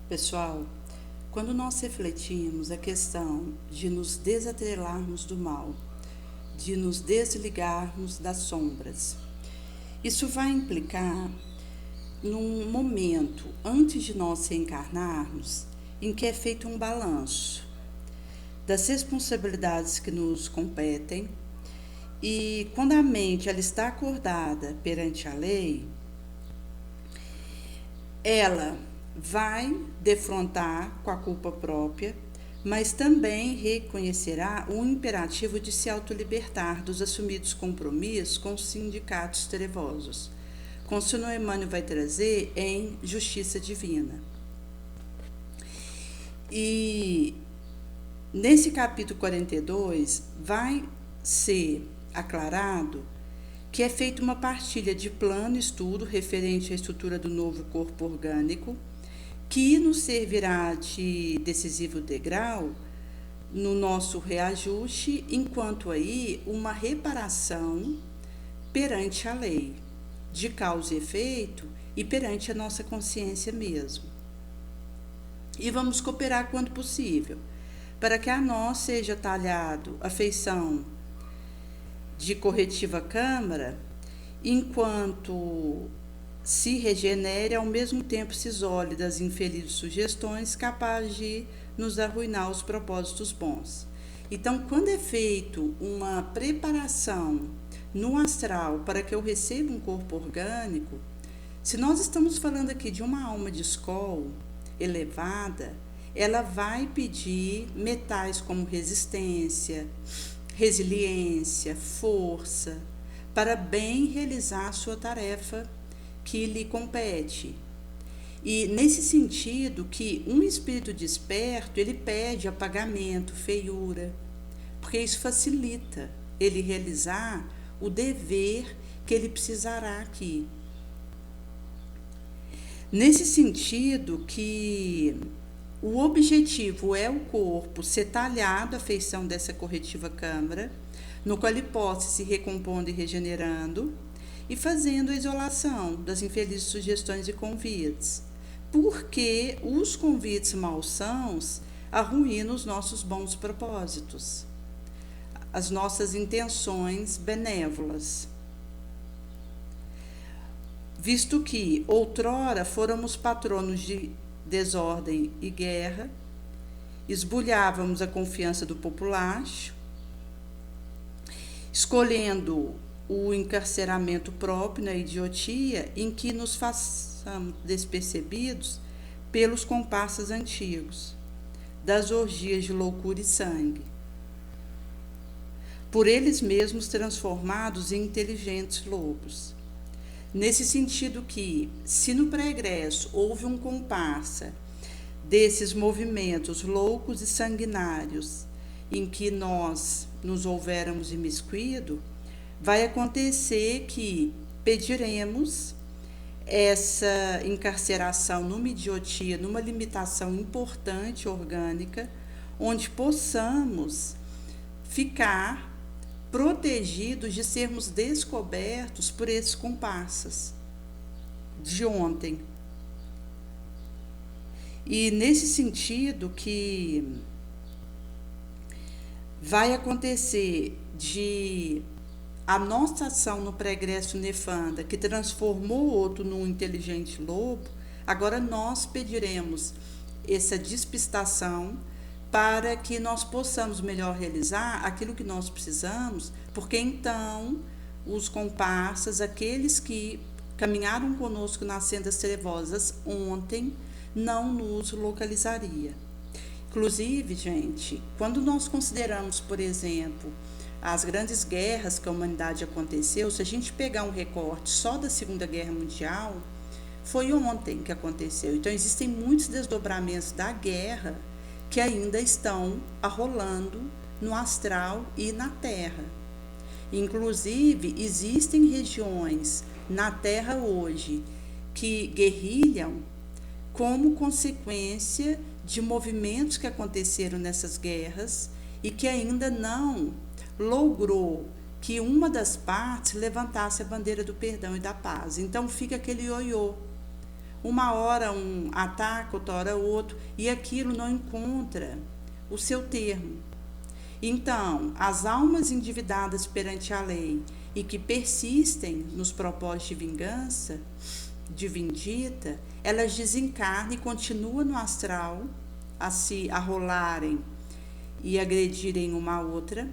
Pessoal, quando nós refletimos a questão de nos desatrelarmos do mal, de nos desligarmos das sombras, isso vai implicar num momento antes de nós reencarnarmos em que é feito um balanço das responsabilidades que nos competem e quando a mente ela está acordada perante a lei, ela vai defrontar com a culpa própria, mas também reconhecerá o imperativo de se autolibertar dos assumidos compromissos com os sindicatos trevosos. Consuelo Emmanuel vai trazer em Justiça Divina. E nesse capítulo 42 vai ser aclarado que é feita uma partilha de plano e estudo referente à estrutura do novo corpo orgânico, que nos servirá de decisivo degrau no nosso reajuste, enquanto aí uma reparação perante a lei, de causa e efeito e perante a nossa consciência mesmo. E vamos cooperar quanto possível, para que a nós seja talhado a feição de corretiva câmara, enquanto se regenere, ao mesmo tempo se isole das infelizes sugestões capazes de nos arruinar os propósitos bons. Então, quando é feito uma preparação no astral para que eu receba um corpo orgânico, se nós estamos falando aqui de uma alma de escola elevada, ela vai pedir metais como resistência, resiliência, força, para bem realizar a sua tarefa que lhe compete. E nesse sentido que um espírito desperto, ele pede apagamento, feiura, porque isso facilita ele realizar o dever que ele precisará aqui. Nesse sentido que o objetivo é o corpo ser talhado à feição dessa corretiva câmara, no qual ele possa se recompondo e regenerando, e fazendo a isolação das infelizes sugestões e convites, porque os convites malsãos arruinam os nossos bons propósitos, as nossas intenções benévolas. Visto que outrora fôramos patronos de desordem e guerra, esbulhávamos a confiança do populacho, escolhendo o encarceramento próprio na idiotia em que nos façamos despercebidos pelos comparsas antigos, das orgias de loucura e sangue, por eles mesmos transformados em inteligentes lobos. Nesse sentido que, se no pregresso houve um comparsa desses movimentos loucos e sanguinários em que nós nos houvéramos imiscuído, vai acontecer que pediremos essa encarceração numa idiotia, numa limitação importante orgânica, onde possamos ficar protegidos de sermos descobertos por esses comparsas de ontem. E nesse sentido que vai acontecer de a nossa ação no pregresso nefanda, que transformou o outro num inteligente lobo, agora nós pediremos essa despistação para que nós possamos melhor realizar aquilo que nós precisamos, porque então os comparsas, aqueles que caminharam conosco nas sendas trevosas ontem, não nos localizaria. Inclusive, gente, quando nós consideramos, por exemplo, as grandes guerras que a humanidade aconteceu, se a gente pegar um recorte só da Segunda Guerra Mundial, foi ontem que aconteceu. Então, existem muitos desdobramentos da guerra que ainda estão arrolando no astral e na Terra. Inclusive, existem regiões na Terra hoje que guerrilham como consequência de movimentos que aconteceram nessas guerras e que ainda não logrou que uma das partes levantasse a bandeira do perdão e da paz. Então fica aquele ioiô. uma hora um ataca, outra hora outro, e aquilo não encontra o seu termo. Então, as almas endividadas perante a lei e que persistem nos propósitos de vingança, de vindita, elas desencarnam e continuam no astral a se arrolarem e agredirem uma a outra,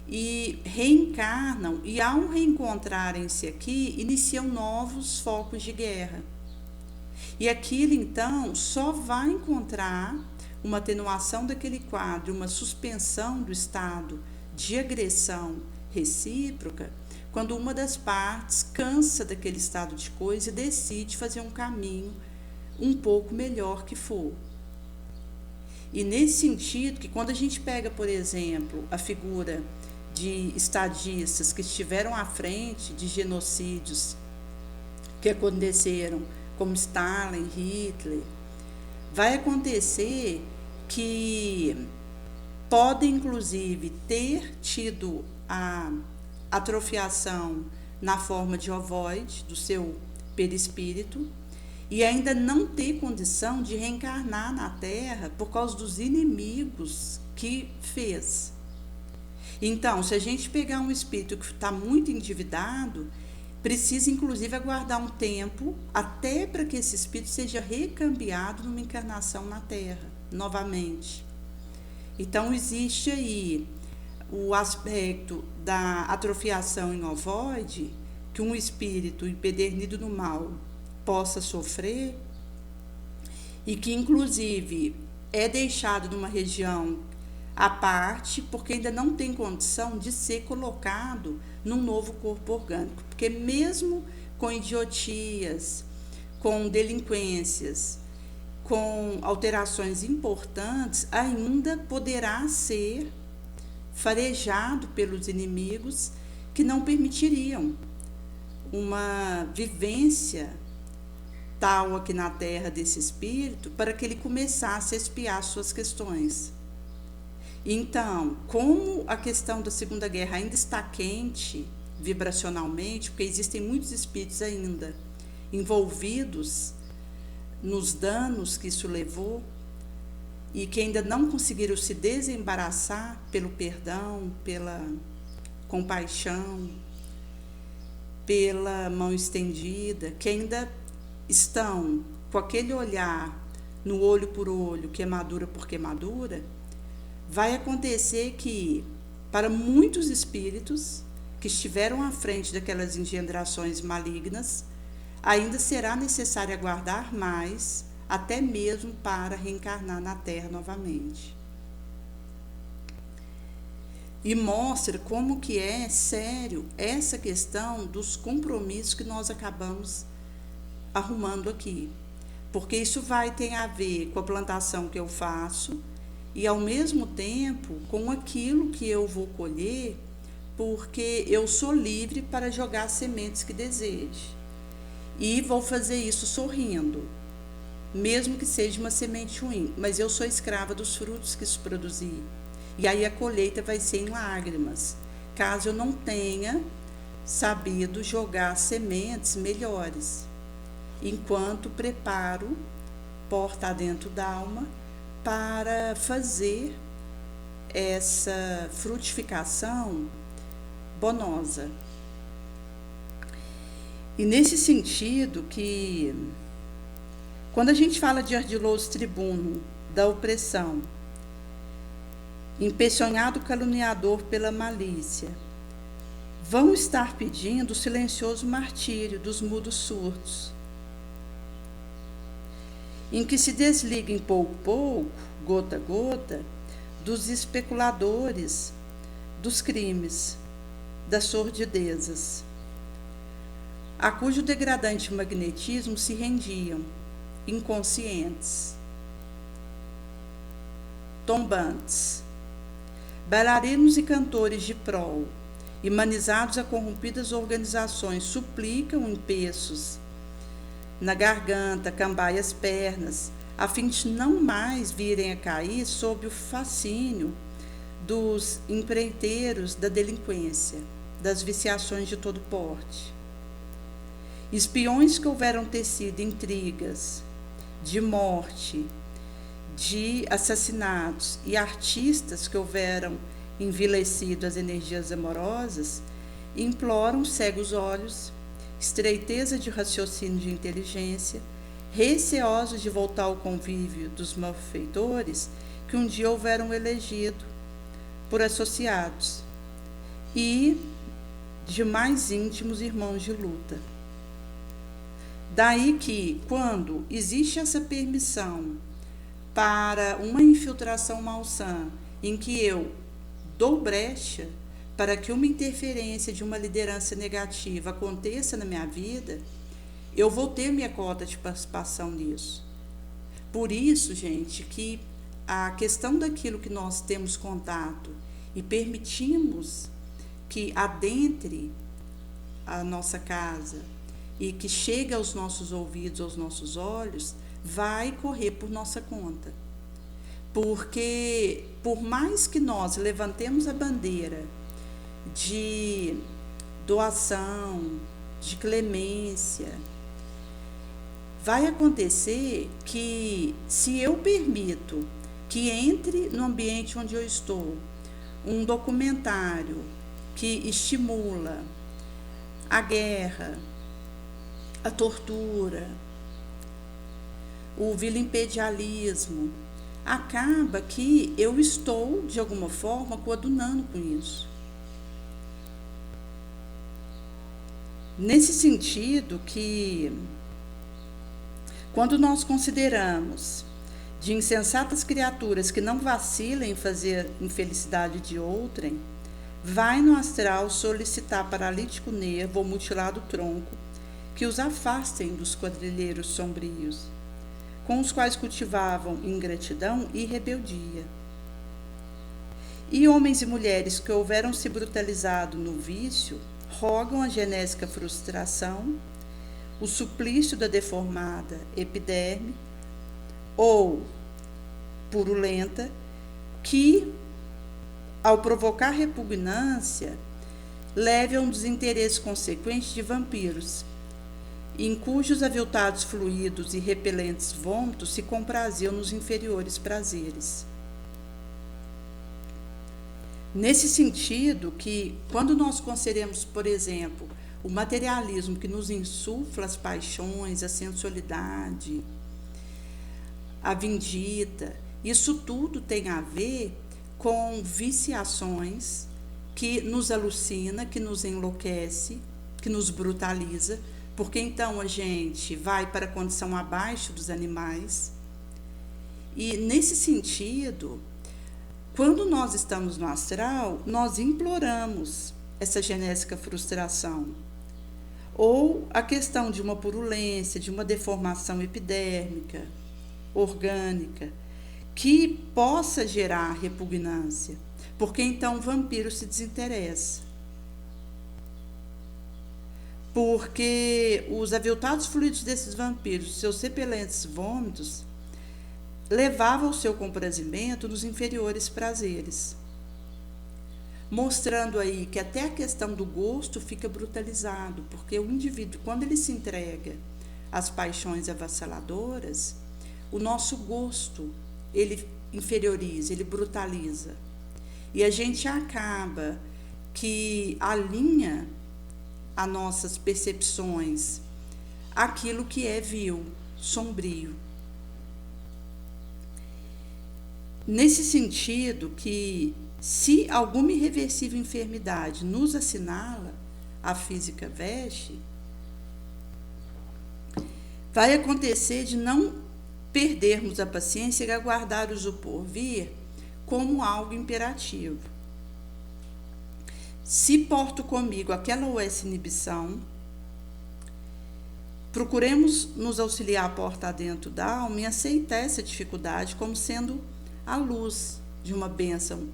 e reencarnam, e ao reencontrarem-se aqui, iniciam novos focos de guerra. E aquilo, então, só vai encontrar uma atenuação daquele quadro, uma suspensão do estado de agressão recíproca, quando uma das partes cansa daquele estado de coisa e decide fazer um caminho um pouco melhor que for. E nesse sentido, que quando a gente pega, por exemplo, a figura de estadistas que estiveram à frente de genocídios que aconteceram, como Stalin, Hitler, vai acontecer que podem, inclusive, ter tido a atrofiação na forma de ovoide do seu perispírito e ainda não ter condição de reencarnar na Terra por causa dos inimigos que fez. Então, se a gente pegar um espírito que está muito endividado, precisa inclusive aguardar um tempo até para que esse espírito seja recambiado numa encarnação na Terra, novamente. Então, existe aí o aspecto da atrofiação em ovoide, que um espírito empedernido no mal possa sofrer, e que inclusive é deixado numa região à parte, porque ainda não tem condição de ser colocado num novo corpo orgânico. Porque mesmo com idiotias, com delinquências, com alterações importantes, ainda poderá ser farejado pelos inimigos que não permitiriam uma vivência tal aqui na Terra desse espírito para que ele começasse a expiar suas questões. Então, como a questão da Segunda Guerra ainda está quente vibracionalmente, porque existem muitos espíritos ainda envolvidos nos danos que isso levou e que ainda não conseguiram se desembaraçar pelo perdão, pela compaixão, pela mão estendida, que ainda estão com aquele olhar no olho por olho, queimadura por queimadura, vai acontecer que, para muitos espíritos que estiveram à frente daquelas engendrações malignas, ainda será necessário aguardar mais, até mesmo para reencarnar na Terra novamente. E mostra como que é sério essa questão dos compromissos que nós acabamos arrumando aqui. Porque isso vai ter a ver com a plantação que eu faço e, ao mesmo tempo, com aquilo que eu vou colher, porque eu sou livre para jogar as sementes que deseje. E vou fazer isso sorrindo, mesmo que seja uma semente ruim, mas eu sou escrava dos frutos que isso produzir. E aí a colheita vai ser em lágrimas, caso eu não tenha sabido jogar sementes melhores, enquanto preparo porta dentro da alma para fazer essa frutificação bonosa. E nesse sentido que, quando a gente fala de ardiloso tribuno da opressão, empeçonhado caluniador pela malícia, vão estar pedindo o silencioso martírio dos mudos surdos, em que se desliguem pouco a pouco, gota a gota, dos especuladores, dos crimes, das sordidezas, a cujo degradante magnetismo se rendiam, inconscientes, tombantes, bailarinos e cantores de prol, humanizados a corrompidas organizações, suplicam em peços na garganta, cambaia as pernas, a fim de não mais virem a cair sob o fascínio dos empreiteiros da delinquência, das viciações de todo porte. espiões que houveram tecido intrigas de morte, de assassinatos, e artistas que houveram envilecido as energias amorosas, imploram cegos olhos, estreiteza de raciocínio de inteligência, receosos de voltar ao convívio dos malfeitores que um dia houveram elegido por associados e de mais íntimos irmãos de luta. Daí que, quando existe essa permissão para uma infiltração malsã, em que eu dou brecha para que uma interferência de uma liderança negativa aconteça na minha vida, eu vou ter minha cota de participação nisso. Por isso, gente, que a questão daquilo que nós temos contato e permitimos que adentre a nossa casa e que chegue aos nossos ouvidos, aos nossos olhos, vai correr por nossa conta. Porque, por mais que nós levantemos a bandeira de doação, de clemência, vai acontecer que, se eu permito que entre no ambiente onde eu estou um documentário que estimula a guerra, a tortura, o vilimpedialismo, acaba que eu estou, de alguma forma, coadunando com isso. Nesse sentido que, quando nós consideramos de insensatas criaturas que não vacilam em fazer infelicidade de outrem, vai no astral solicitar paralítico nervo ou mutilado tronco que os afastem dos quadrilheiros sombrios, com os quais cultivavam ingratidão e rebeldia. E homens e mulheres que houveram se brutalizado no vício, rogam a genésica frustração, o suplício da deformada epiderme, ou purulenta, que, ao provocar repugnância, leve a um desinteresse consequente de vampiros, em cujos aviltados fluidos e repelentes vômitos se compraziam nos inferiores prazeres. Nesse sentido que, quando nós consideramos, por exemplo, o materialismo que nos insufla as paixões, a sensualidade, a vindita, isso tudo tem a ver com viciações que nos alucina, que nos enlouquece, que nos brutaliza, porque então a gente vai para a condição abaixo dos animais. E nesse sentido, quando nós estamos no astral, nós imploramos essa genésica frustração, ou a questão de uma purulência, de uma deformação epidérmica, orgânica, que possa gerar repugnância, porque então o vampiro se desinteressa. Porque os aviltados fluidos desses vampiros, seus repelentes vômitos, levavam o seu comprazimento nos inferiores prazeres, mostrando aí que até a questão do gosto fica brutalizado, porque o indivíduo, quando ele se entrega às paixões avassaladoras, o nosso gosto, ele inferioriza, ele brutaliza. E a gente acaba que alinha as nossas percepções àquilo que é vil, sombrio. Nesse sentido que, se alguma irreversível enfermidade nos assinala, a física veste, vai acontecer de não perdermos a paciência e aguardar o porvir como algo imperativo. Se porto comigo aquela ou essa inibição, procuremos nos auxiliar a porta adentro da alma e aceitar essa dificuldade como sendo a luz de uma bênção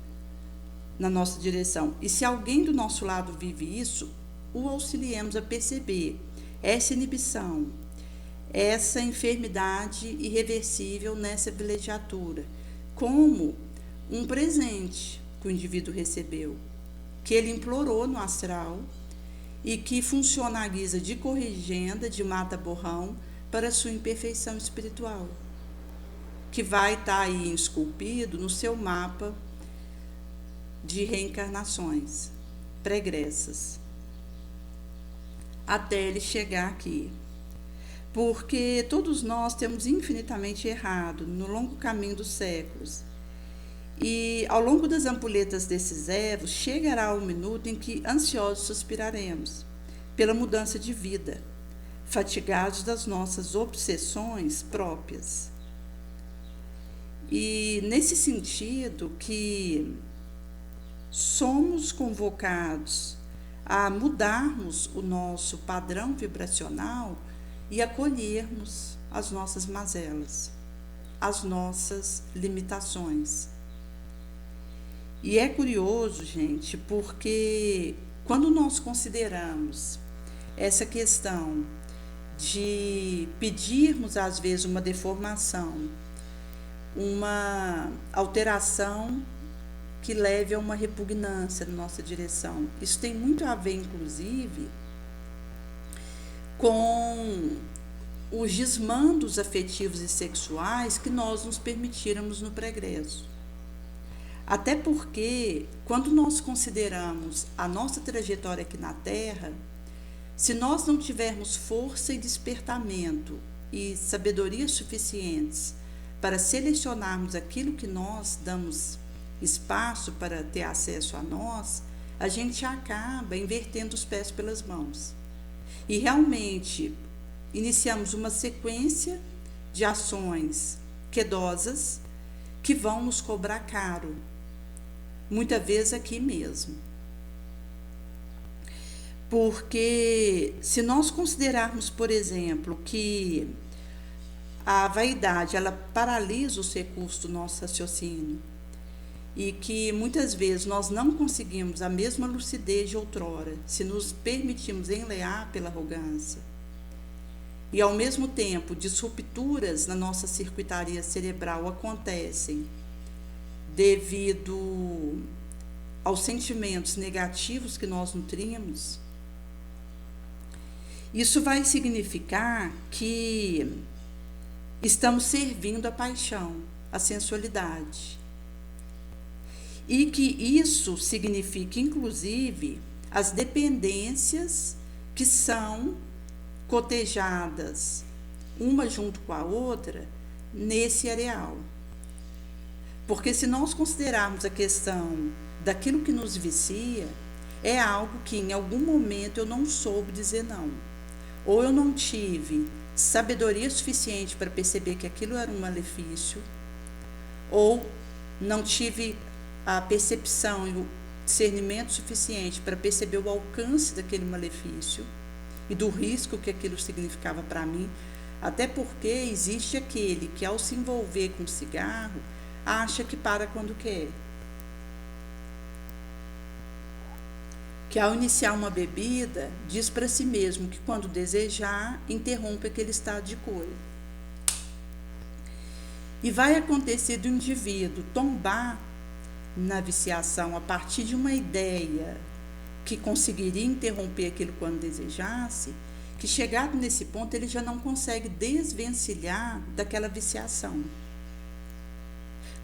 na nossa direção. E se alguém do nosso lado vive isso, o auxiliemos a perceber essa inibição, essa enfermidade irreversível nessa vilegiatura, como um presente que o indivíduo recebeu, que ele implorou no astral e que funcionaliza de corrigenda, de mata-borrão, para a sua imperfeição espiritual, que vai estar aí esculpido no seu mapa de reencarnações pregressas, até ele chegar aqui. Porque todos nós temos infinitamente errado no longo caminho dos séculos. E ao longo das ampulhetas desses ervos, chegará o minuto em que ansiosos suspiraremos pela mudança de vida, fatigados das nossas obsessões próprias. E nesse sentido que somos convocados a mudarmos o nosso padrão vibracional e acolhermos as nossas mazelas, as nossas limitações. E é curioso, gente, porque quando nós consideramos essa questão de pedirmos, às vezes, uma deformação, uma alteração que leve a uma repugnância na nossa direção. Isso tem muito a ver, inclusive, com os desmandos afetivos e sexuais que nós nos permitirmos no progresso. Até porque, quando nós consideramos a nossa trajetória aqui na Terra, se nós não tivermos força e despertamento e sabedoria suficientes para selecionarmos aquilo que nós damos espaço para ter acesso a nós, a gente acaba invertendo os pés pelas mãos. E realmente iniciamos uma sequência de ações quedosas que vão nos cobrar caro, muitas vezes aqui mesmo. Porque se nós considerarmos, por exemplo, que a vaidade ela paralisa os recursos do nosso raciocínio e que muitas vezes nós não conseguimos a mesma lucidez de outrora se nos permitimos enlear pela arrogância, e ao mesmo tempo disrupturas na nossa circuitaria cerebral acontecem devido aos sentimentos negativos que nós nutrimos, isso vai significar que estamos servindo a paixão, a sensualidade. E que isso significa, inclusive, as dependências que são cotejadas uma junto com a outra nesse areal. Porque se nós considerarmos a questão daquilo que nos vicia, é algo que em algum momento eu não soube dizer não. Ou eu não tive sabedoria suficiente para perceber que aquilo era um malefício, ou não tive a percepção e o discernimento suficiente para perceber o alcance daquele malefício e do risco que aquilo significava para mim, até porque existe aquele que, ao se envolver com cigarro, acha que para quando quer. Que ao iniciar uma bebida, diz para si mesmo que quando desejar, interrompe aquele estado de coisa. E vai acontecer do indivíduo tombar na viciação a partir de uma ideia que conseguiria interromper aquilo quando desejasse, que chegado nesse ponto ele já não consegue desvencilhar daquela viciação.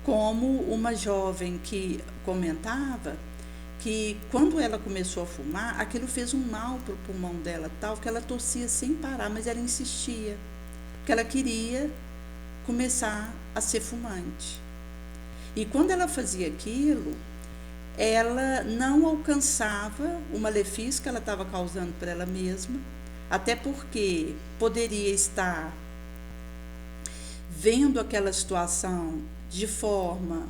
Como uma jovem que comentava que quando ela começou a fumar, aquilo fez um mal para o pulmão dela, tal que ela tossia sem parar, mas ela insistia, porque ela queria começar a ser fumante. E quando ela fazia aquilo, ela não alcançava o malefício que ela estava causando para ela mesma, até porque poderia estar vendo aquela situação de forma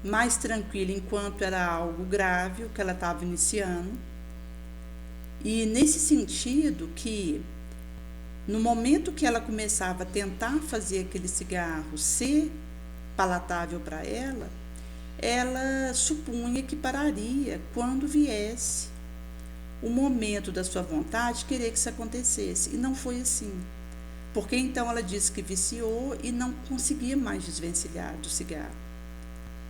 mais tranquila enquanto era algo grave o que ela estava iniciando. E nesse sentido que no momento que ela começava a tentar fazer aquele cigarro ser palatável para ela, ela supunha que pararia quando viesse o momento da sua vontade querer que isso acontecesse. E não foi assim. Porque então ela disse que viciou e não conseguia mais desvencilhar do cigarro.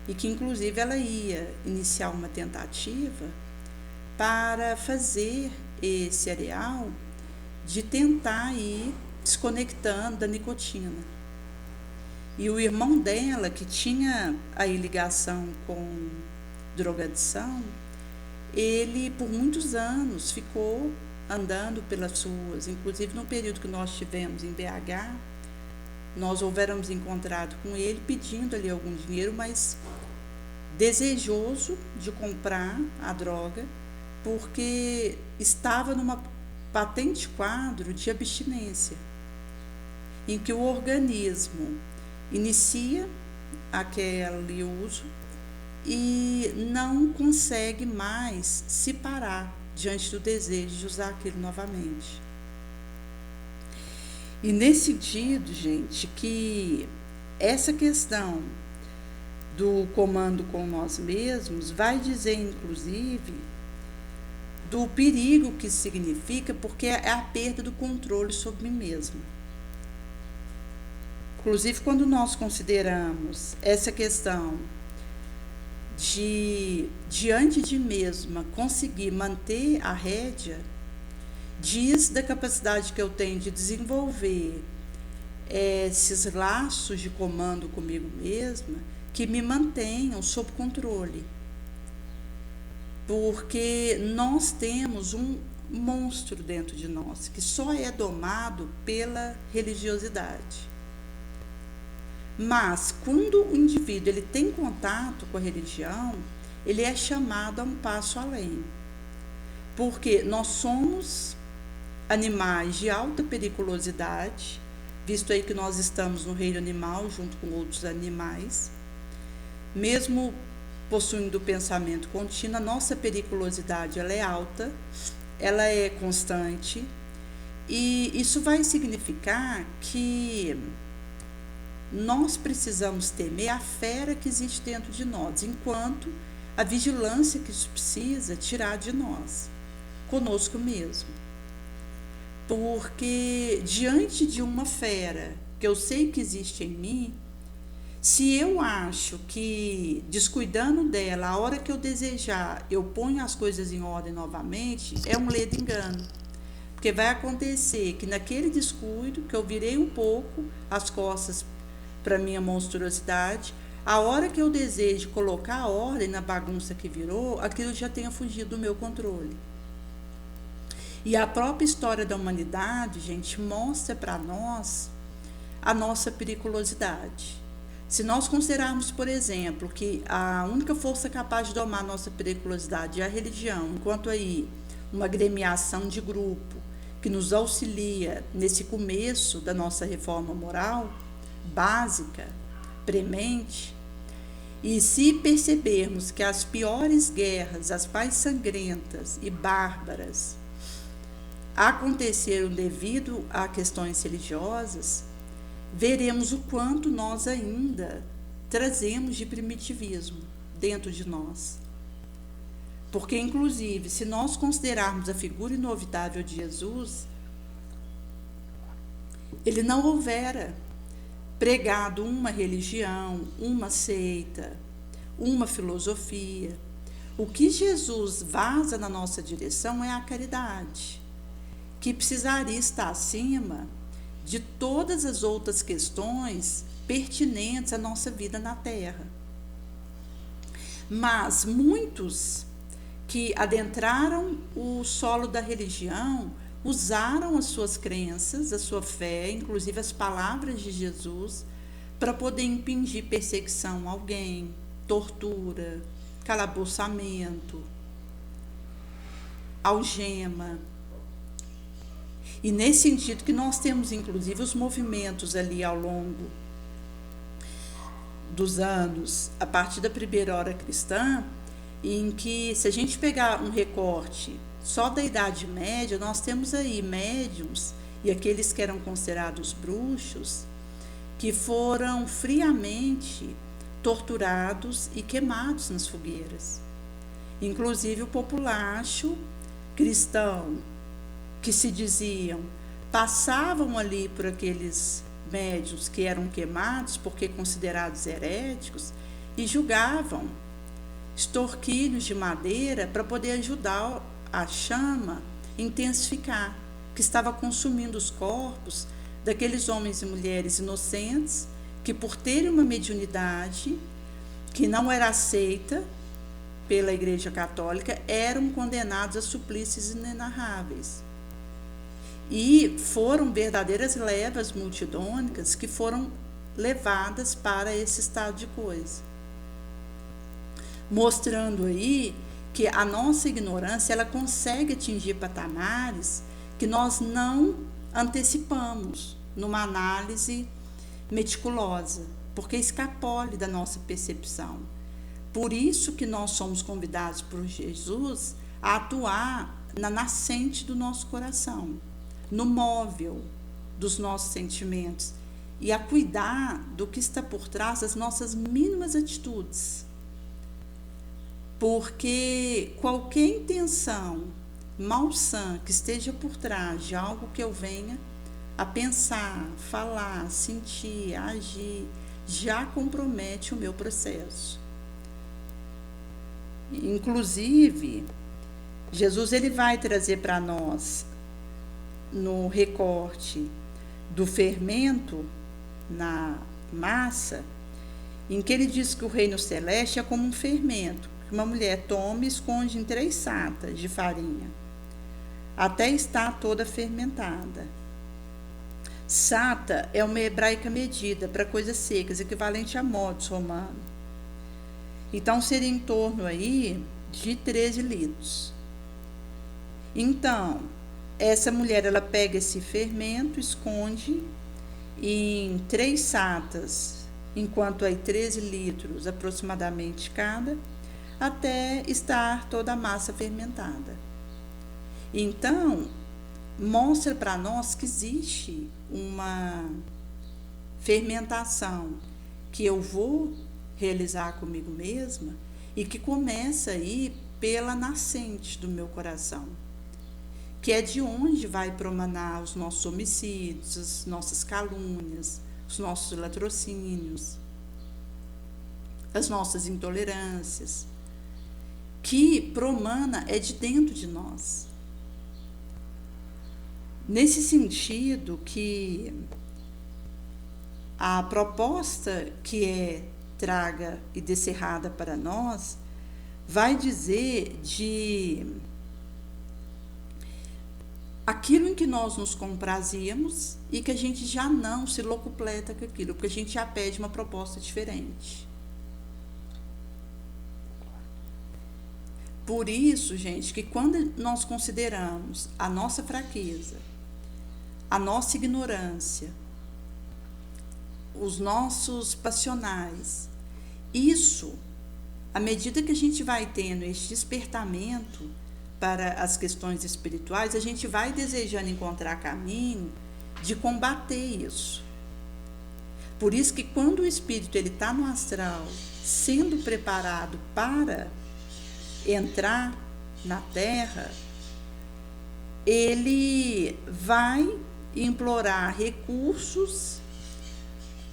E que inclusive ela ia iniciar uma tentativa para fazer esse areal de tentar ir desconectando da nicotina. E o irmão dela, que tinha aí ligação com drogadição, ele por muitos anos ficou andando pelas ruas, inclusive no período que nós tivemos em BH, nós houvéramos encontrado com ele pedindo ali algum dinheiro, mas desejoso de comprar a droga, porque estava numa patente quadro de abstinência, em que o organismo inicia aquele uso e não consegue mais se parar diante do desejo de usar aquilo novamente. E nesse sentido, gente, que essa questão do comando com nós mesmos vai dizer, inclusive, do perigo que significa, porque é a perda do controle sobre mim mesmo. Inclusive, quando nós consideramos essa questão de, diante de mesma, conseguir manter a rédea, diz da capacidade que eu tenho de desenvolver esses laços de comando comigo mesma que me mantenham sob controle. Porque nós temos um monstro dentro de nós que só é domado pela religiosidade. Mas quando o indivíduo ele tem contato com a religião, ele é chamado a um passo além. Porque nós somos animais de alta periculosidade, visto aí que nós estamos no reino animal junto com outros animais, mesmo possuindo o pensamento contínuo, a nossa periculosidade ela é alta, ela é constante, e isso vai significar que nós precisamos temer a fera que existe dentro de nós, enquanto a vigilância que isso precisa tirar de nós, conosco mesmo. Porque diante de uma fera que eu sei que existe em mim, se eu acho que, descuidando dela, a hora que eu desejar, eu ponho as coisas em ordem novamente, é um ledo engano. Porque vai acontecer que naquele descuido, que eu virei um pouco as costas para minha monstruosidade, a hora que eu desejo colocar a ordem na bagunça que virou, aquilo já tenha fugido do meu controle. E a própria história da humanidade, gente, mostra para nós a nossa periculosidade. Se nós considerarmos, por exemplo, que a única força capaz de domar a nossa periculosidade é a religião, enquanto aí uma agremiação de grupo que nos auxilia nesse começo da nossa reforma moral, básica, premente, e se percebermos que as piores guerras, as mais sangrentas e bárbaras, aconteceram devido a questões religiosas, veremos o quanto nós ainda trazemos de primitivismo dentro de nós. Porque, inclusive, se nós considerarmos a figura inovitável de Jesus, ele não houvera pregado uma religião, uma seita, uma filosofia. O que Jesus vaza na nossa direção é a caridade, que precisaria estar acima de todas as outras questões pertinentes à nossa vida na Terra. Mas muitos que adentraram o solo da religião usaram as suas crenças, a sua fé, inclusive as palavras de Jesus, para poder impingir perseguição a alguém, tortura, calabouçamento, algema. E nesse sentido que nós temos, inclusive, os movimentos ali ao longo dos anos, a partir da primeira hora cristã, em que, se a gente pegar um recorte só da Idade Média, nós temos aí médiuns e aqueles que eram considerados bruxos, que foram friamente torturados e queimados nas fogueiras. Inclusive o populacho cristão, que se diziam, passavam ali por aqueles médiuns que eram queimados porque considerados heréticos e julgavam estorquilhos de madeira para poder ajudar a chama intensificar, que estava consumindo os corpos daqueles homens e mulheres inocentes que, por terem uma mediunidade que não era aceita pela Igreja Católica, eram condenados a suplícios inenarráveis. E foram verdadeiras levas multidônicas que foram levadas para esse estado de coisa. Mostrando aí que a nossa ignorância, ela consegue atingir patamares que nós não antecipamos numa análise meticulosa, porque escapole da nossa percepção. Por isso que nós somos convidados por Jesus a atuar na nascente do nosso coração, no móvel dos nossos sentimentos e a cuidar do que está por trás das nossas mínimas atitudes. Porque qualquer intenção malsã que esteja por trás de algo que eu venha a pensar, falar, sentir, agir, já compromete o meu processo. Inclusive, Jesus ele vai trazer para nós, no recorte do fermento na massa, em que ele diz que o reino celeste é como um fermento, que uma mulher toma e esconde em 3 satas de farinha, até estar toda fermentada. Sata é uma hebraica medida para coisas secas, equivalente a modos romano. Então, seria em torno aí de 13 litros. Então, essa mulher, ela pega esse fermento, esconde em 3 satas, enquanto aí 13 litros aproximadamente cada, até estar toda a massa fermentada. Então, mostra para nós que existe uma fermentação que eu vou realizar comigo mesma e que começa aí pela nascente do meu coração, que é de onde vai promanar os nossos homicídios, as nossas calúnias, os nossos latrocínios, as nossas intolerâncias, que promana é de dentro de nós. Nesse sentido que a proposta que é traga e descerrada para nós vai dizer de aquilo em que nós nos comprazíamos e que a gente já não se locupleta com aquilo, porque a gente já pede uma proposta diferente. Por isso, gente, que quando nós consideramos a nossa fraqueza, a nossa ignorância, os nossos passionais, isso, à medida que a gente vai tendo esse despertamento para as questões espirituais, a gente vai desejando encontrar caminho de combater isso. Por isso que quando o espírito ele está no astral, sendo preparado para entrar na Terra, ele vai implorar recursos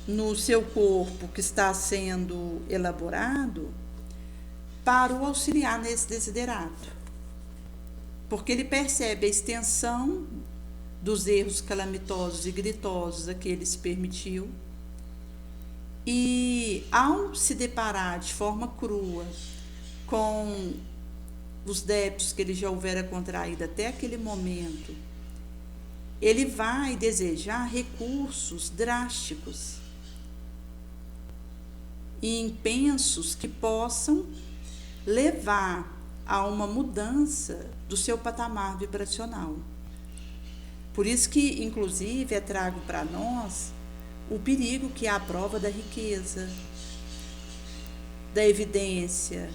no seu corpo que está sendo elaborado para o auxiliar nesse desiderato. Porque ele percebe a extensão dos erros calamitosos e gritosos a que ele se permitiu e, ao se deparar de forma crua com os débitos que ele já houvera contraído até aquele momento, ele vai desejar recursos drásticos e impensos que possam levar a uma mudança do seu patamar vibracional. Por isso que, inclusive, é trago para nós o perigo que é a prova da riqueza, da evidência,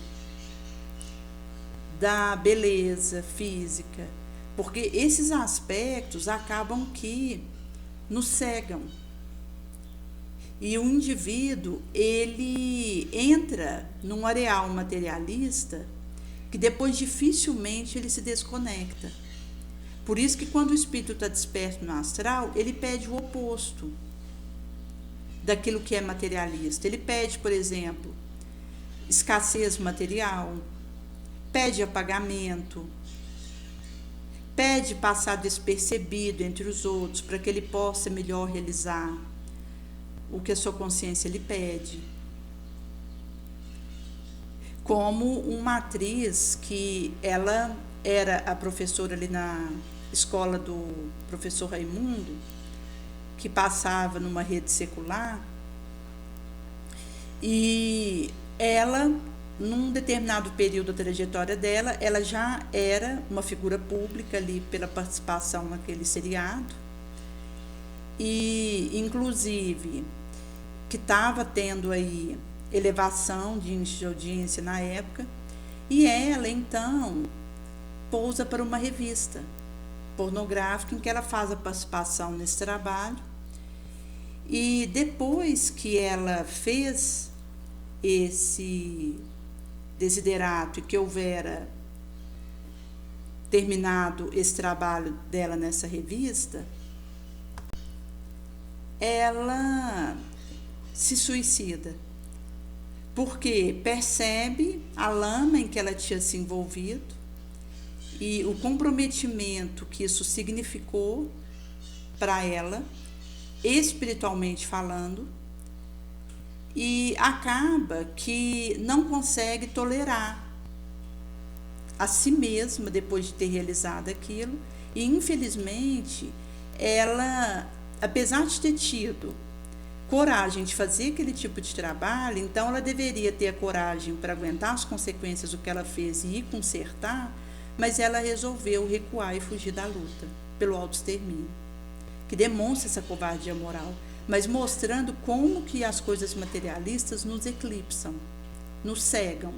da beleza física, porque esses aspectos acabam que nos cegam. E o indivíduo, ele entra num areal materialista que depois dificilmente ele se desconecta. Por isso que quando o espírito está desperto no astral, ele pede o oposto daquilo que é materialista. Ele pede, por exemplo, escassez material, pede apagamento, pede passar despercebido entre os outros para que ele possa melhor realizar o que a sua consciência lhe pede. Como uma atriz que ela era a professora ali na escola do professor Raimundo, que passava numa rede secular, e ela, num determinado período da trajetória dela, ela já era uma figura pública ali pela participação naquele seriado, e inclusive que estava tendo aí elevação de índice de audiência na época, e ela então pousa para uma revista pornográfica em que ela faz a participação nesse trabalho. E depois que ela fez esse desiderato e que houvera terminado esse trabalho dela nessa revista, ela se suicida, porque percebe a lama em que ela tinha se envolvido e o comprometimento que isso significou para ela, espiritualmente falando, e acaba que não consegue tolerar a si mesma depois de ter realizado aquilo, e infelizmente ela, apesar de ter tido coragem de fazer aquele tipo de trabalho, então ela deveria ter a coragem para aguentar as consequências do que ela fez e ir consertar, mas ela resolveu recuar e fugir da luta pelo autoextermínio, que demonstra essa covardia moral, mas mostrando como que as coisas materialistas nos eclipsam, nos cegam.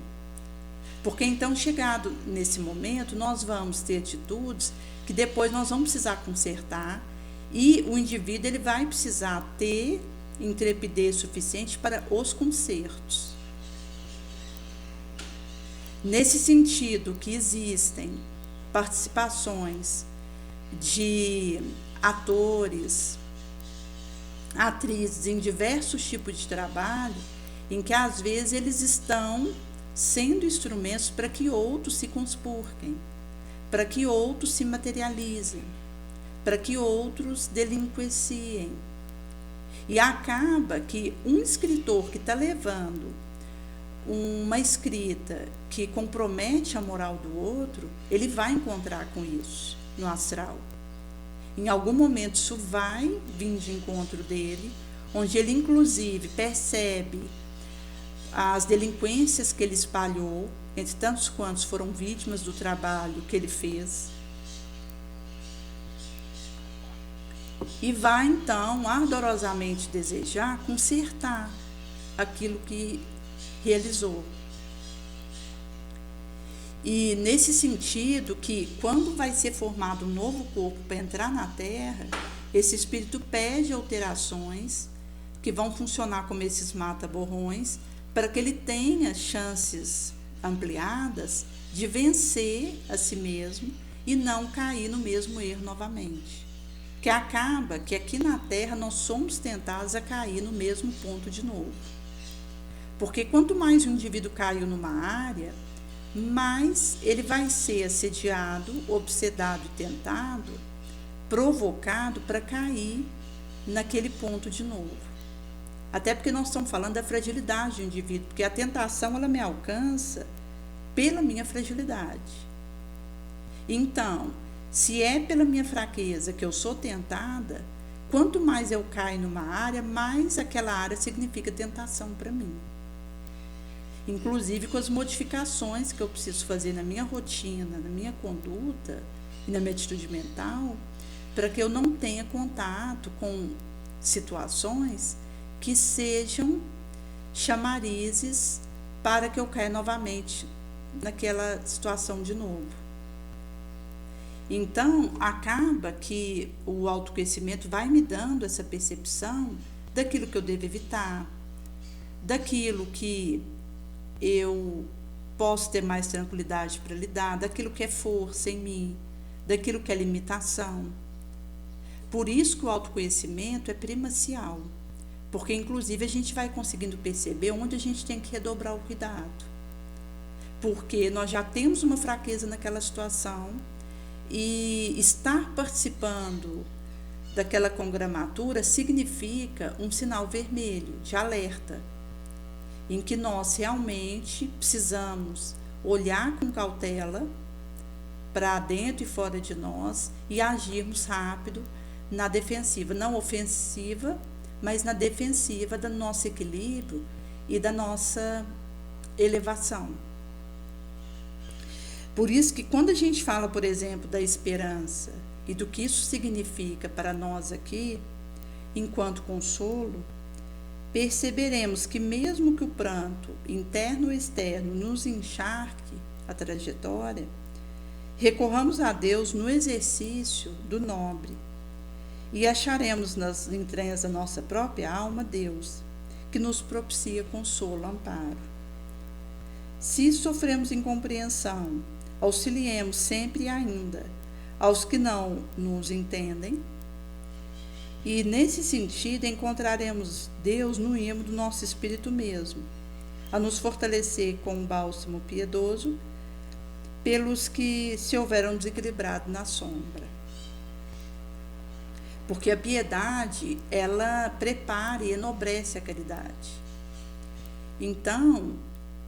Porque então, chegado nesse momento, nós vamos ter atitudes que depois nós vamos precisar consertar, e o indivíduo ele vai precisar ter intrepidez suficiente para os consertos. Nesse sentido que existem participações de atores, atrizes em diversos tipos de trabalho, em que às vezes eles estão sendo instrumentos para que outros se conspurquem, para que outros se materializem, para que outros delinquenciem. E acaba que um escritor que está levando uma escrita que compromete a moral do outro, ele vai encontrar com isso no astral. Em algum momento isso vai vir de encontro dele, onde ele inclusive percebe as delinquências que ele espalhou, entre tantos quantos foram vítimas do trabalho que ele fez, e vai então ardorosamente desejar consertar aquilo que realizou. E nesse sentido que quando vai ser formado um novo corpo para entrar na Terra, esse espírito pede alterações que vão funcionar como esses mata-borrões, para que ele tenha chances ampliadas de vencer a si mesmo e não cair no mesmo erro novamente. Que acaba que aqui na Terra nós somos tentados a cair no mesmo ponto de novo. Porque quanto mais o indivíduo caiu numa área, mais ele vai ser assediado, obsedado e tentado, provocado para cair naquele ponto de novo. Até porque nós estamos falando da fragilidade do indivíduo, porque a tentação ela me alcança pela minha fragilidade. Então, se é pela minha fraqueza que eu sou tentada, quanto mais eu caio numa área, mais aquela área significa tentação para mim. Inclusive com as modificações que eu preciso fazer na minha rotina, na minha conduta e na minha atitude mental, para que eu não tenha contato com situações que sejam chamarizes para que eu caia novamente naquela situação de novo. Então, acaba que o autoconhecimento vai me dando essa percepção daquilo que eu devo evitar, daquilo que eu posso ter mais tranquilidade para lidar, daquilo que é força em mim, daquilo que é limitação. Por isso que o autoconhecimento é primacial, porque inclusive a gente vai conseguindo perceber onde a gente tem que redobrar o cuidado. Porque nós já temos uma fraqueza naquela situação, E estar participando daquela congramatura significa um sinal vermelho de alerta, em que nós realmente precisamos olhar com cautela para dentro e fora de nós e agirmos rápido na defensiva, não ofensiva, mas na defensiva do nosso equilíbrio e da nossa elevação. Por isso que quando a gente fala, por exemplo, da esperança e do que isso significa para nós aqui, enquanto consolo, perceberemos que mesmo que o pranto, interno ou externo, nos encharque a trajetória, recorramos a Deus no exercício do nobre e acharemos nas entranhas da nossa própria alma Deus, que nos propicia consolo, amparo. Se sofremos incompreensão, auxiliemos sempre e ainda aos que não nos entendem, e nesse sentido encontraremos Deus no imo do nosso espírito mesmo, a nos fortalecer com um bálsamo piedoso pelos que se houveram desequilibrado na sombra. Porque a piedade, ela prepara e enobrece a caridade. Então,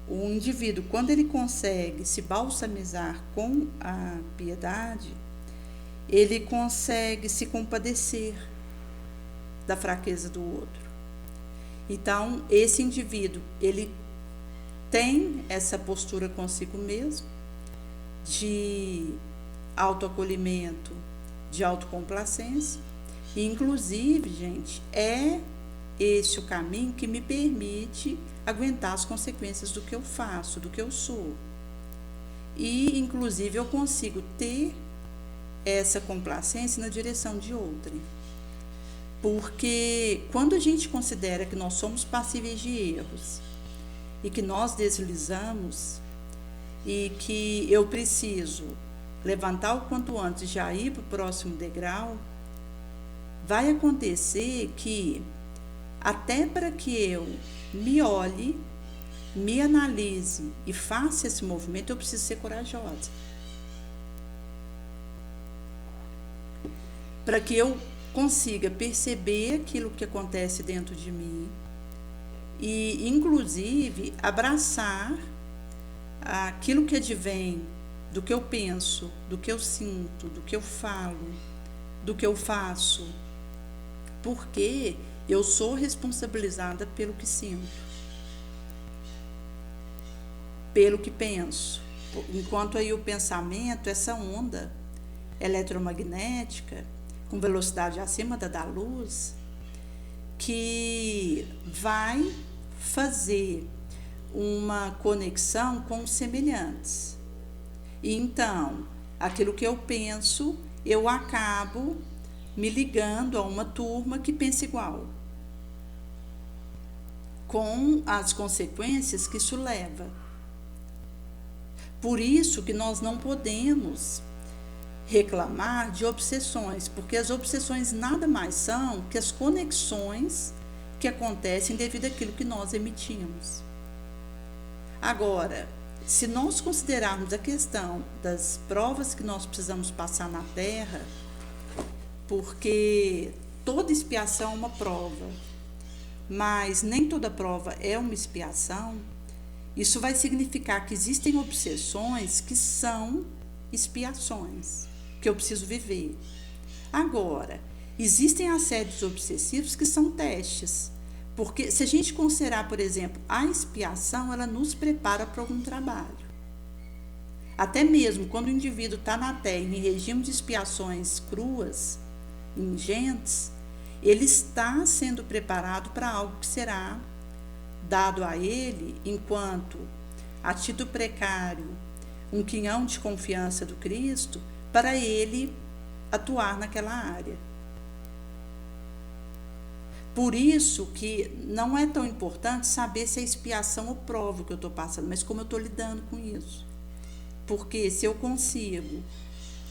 o indivíduo, quando ele consegue se balsamizar com a piedade, ele consegue se compadecer da fraqueza do outro. Então, esse indivíduo, ele tem essa postura consigo mesmo, de autoacolhimento, de autocomplacência, e inclusive, gente, é esse o caminho que me permite aguentar as consequências do que eu faço, do que eu sou. E, inclusive, eu consigo ter essa complacência na direção de outrem. Porque quando a gente considera que nós somos passíveis de erros e que nós deslizamos e que eu preciso levantar o quanto antes e já ir para o próximo degrau, vai acontecer que até para que eu me olhe, me analise e faça esse movimento, eu preciso ser corajosa. Para que eu consiga perceber aquilo que acontece dentro de mim e, inclusive, abraçar aquilo que advém do que eu penso, do que eu sinto, do que eu falo, do que eu faço, porque eu sou responsabilizada pelo que sinto, pelo que penso. Enquanto aí o pensamento, essa onda eletromagnética, com velocidade acima da luz, que vai fazer uma conexão com os semelhantes. E então, aquilo que eu penso, eu acabo me ligando a uma turma que pensa igual, com as consequências que isso leva. Por isso que nós não podemos reclamar de obsessões, porque as obsessões nada mais são que as conexões que acontecem devido àquilo que nós emitimos. Agora, se nós considerarmos a questão das provas que nós precisamos passar na Terra, porque toda expiação é uma prova, mas nem toda prova é uma expiação, isso vai significar que existem obsessões que são expiações, que eu preciso viver. Agora, existem assédios obsessivos que são testes, porque se a gente considerar, por exemplo, a expiação, ela nos prepara para algum trabalho. Até mesmo quando o indivíduo está na Terra em regime de expiações cruas, ingentes, ele está sendo preparado para algo que será dado a ele enquanto, a título precário, um quinhão de confiança do Cristo, para ele atuar naquela área. Por isso que não é tão importante saber se a expiação ou prova que eu estou passando, mas como eu estou lidando com isso. Porque se eu consigo,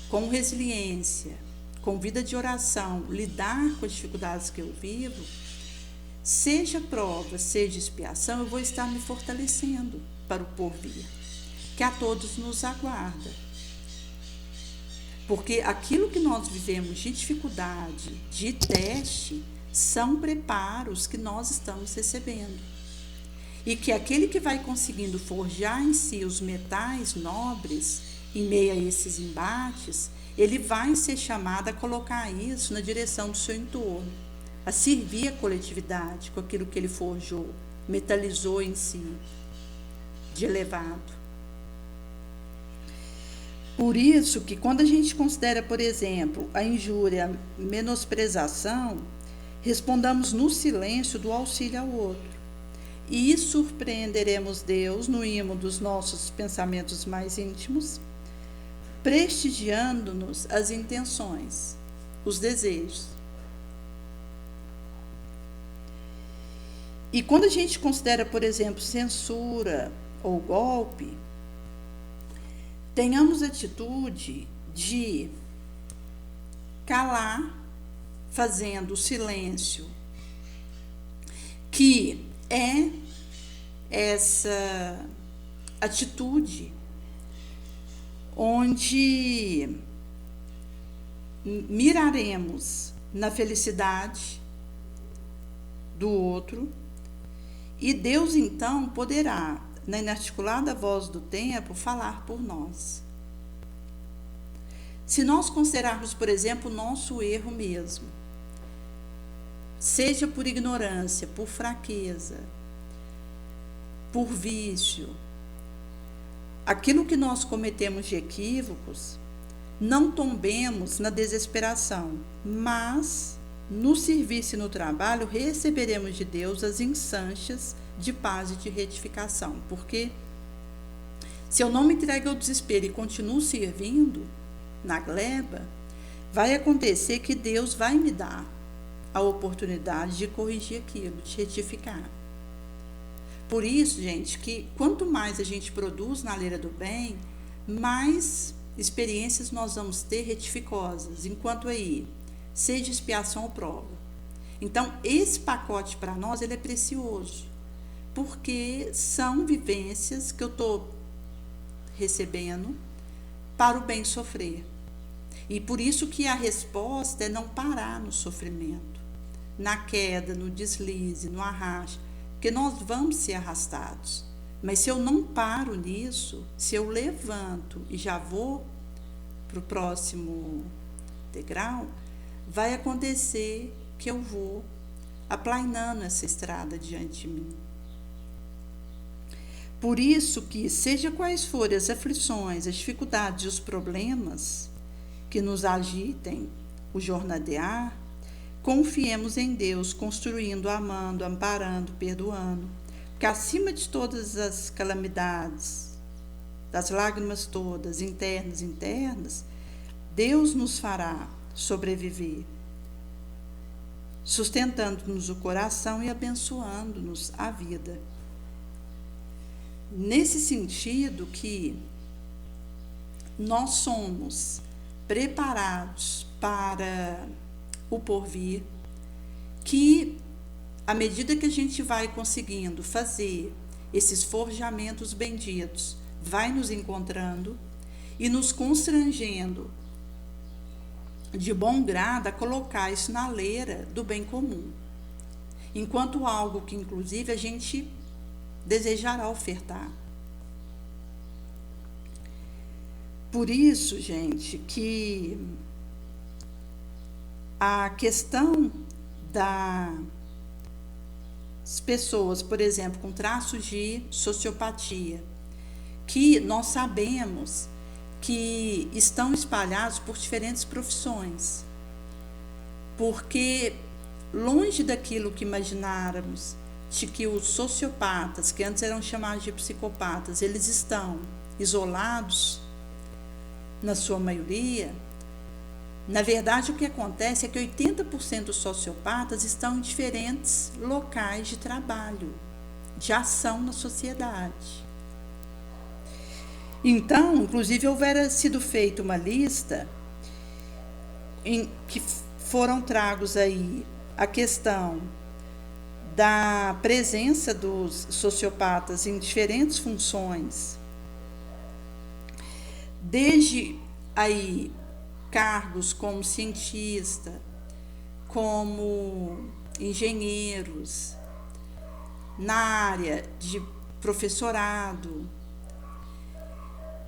com resiliência, com vida de oração, lidar com as dificuldades que eu vivo, seja prova, seja expiação, eu vou estar me fortalecendo para o porvir, que a todos nos aguarda. Porque aquilo que nós vivemos de dificuldade, de teste, são preparos que nós estamos recebendo. E que aquele que vai conseguindo forjar em si os metais nobres, em meio a esses embates, ele vai ser chamado a colocar isso na direção do seu entorno, a servir a coletividade com aquilo que ele forjou, metalizou em si, de elevado. Por isso que quando a gente considera, por exemplo, a injúria, a menosprezação, respondamos no silêncio do auxílio ao outro. E surpreenderemos Deus no imo dos nossos pensamentos mais íntimos, prestigiando-nos as intenções, os desejos. E quando a gente considera, por exemplo, censura ou golpe, tenhamos atitude de calar, fazendo o silêncio, que é essa atitude onde miraremos na felicidade do outro e Deus então poderá, na inarticulada voz do tempo, falar por nós. Se nós considerarmos, por exemplo, o nosso erro mesmo, seja por ignorância, por fraqueza, por vício, aquilo que nós cometemos de equívocos, não tombemos na desesperação, mas no serviço e no trabalho receberemos de Deus as insâncias de paz e de retificação, porque se eu não me entrego ao desespero e continuo servindo na gleba, vai acontecer que Deus vai me dar a oportunidade de corrigir aquilo, de retificar. Por isso, gente, que quanto mais a gente produz na leira do bem, mais experiências nós vamos ter retificosas, enquanto aí, seja expiação ou prova. Então, esse pacote para nós, ele é precioso, porque são vivências que eu estou recebendo para o bem sofrer. E por isso que a resposta é não parar no sofrimento, na queda, no deslize, no arraste, porque nós vamos ser arrastados. Mas se eu não paro nisso, se eu levanto e já vou para o próximo degrau, vai acontecer que eu vou aplainando essa estrada diante de mim. Por isso que, seja quais forem as aflições, as dificuldades e os problemas que nos agitem o jornadear, confiemos em Deus, construindo, amando, amparando, perdoando, porque acima de todas as calamidades, das lágrimas todas, internas e internas, Deus nos fará sobreviver, sustentando-nos o coração e abençoando-nos a vida. Nesse sentido que nós somos preparados para o porvir, que à medida que a gente vai conseguindo fazer esses forjamentos benditos, vai nos encontrando e nos constrangendo de bom grado a colocar isso na leira do bem comum, enquanto algo que inclusive a gente desejará ofertar. Por isso, gente, que a questão das pessoas, por exemplo, com traços de sociopatia, que nós sabemos que estão espalhados por diferentes profissões, porque longe daquilo que imagináramos, de que os sociopatas, que antes eram chamados de psicopatas, eles estão isolados, na sua maioria, na verdade o que acontece é que 80% dos sociopatas estão em diferentes locais de trabalho, de ação na sociedade. Então, inclusive, houvera sido feita uma lista em que foram tragos aí a questão da presença dos sociopatas em diferentes funções, desde aí cargos como cientista, como engenheiros, na área de professorado,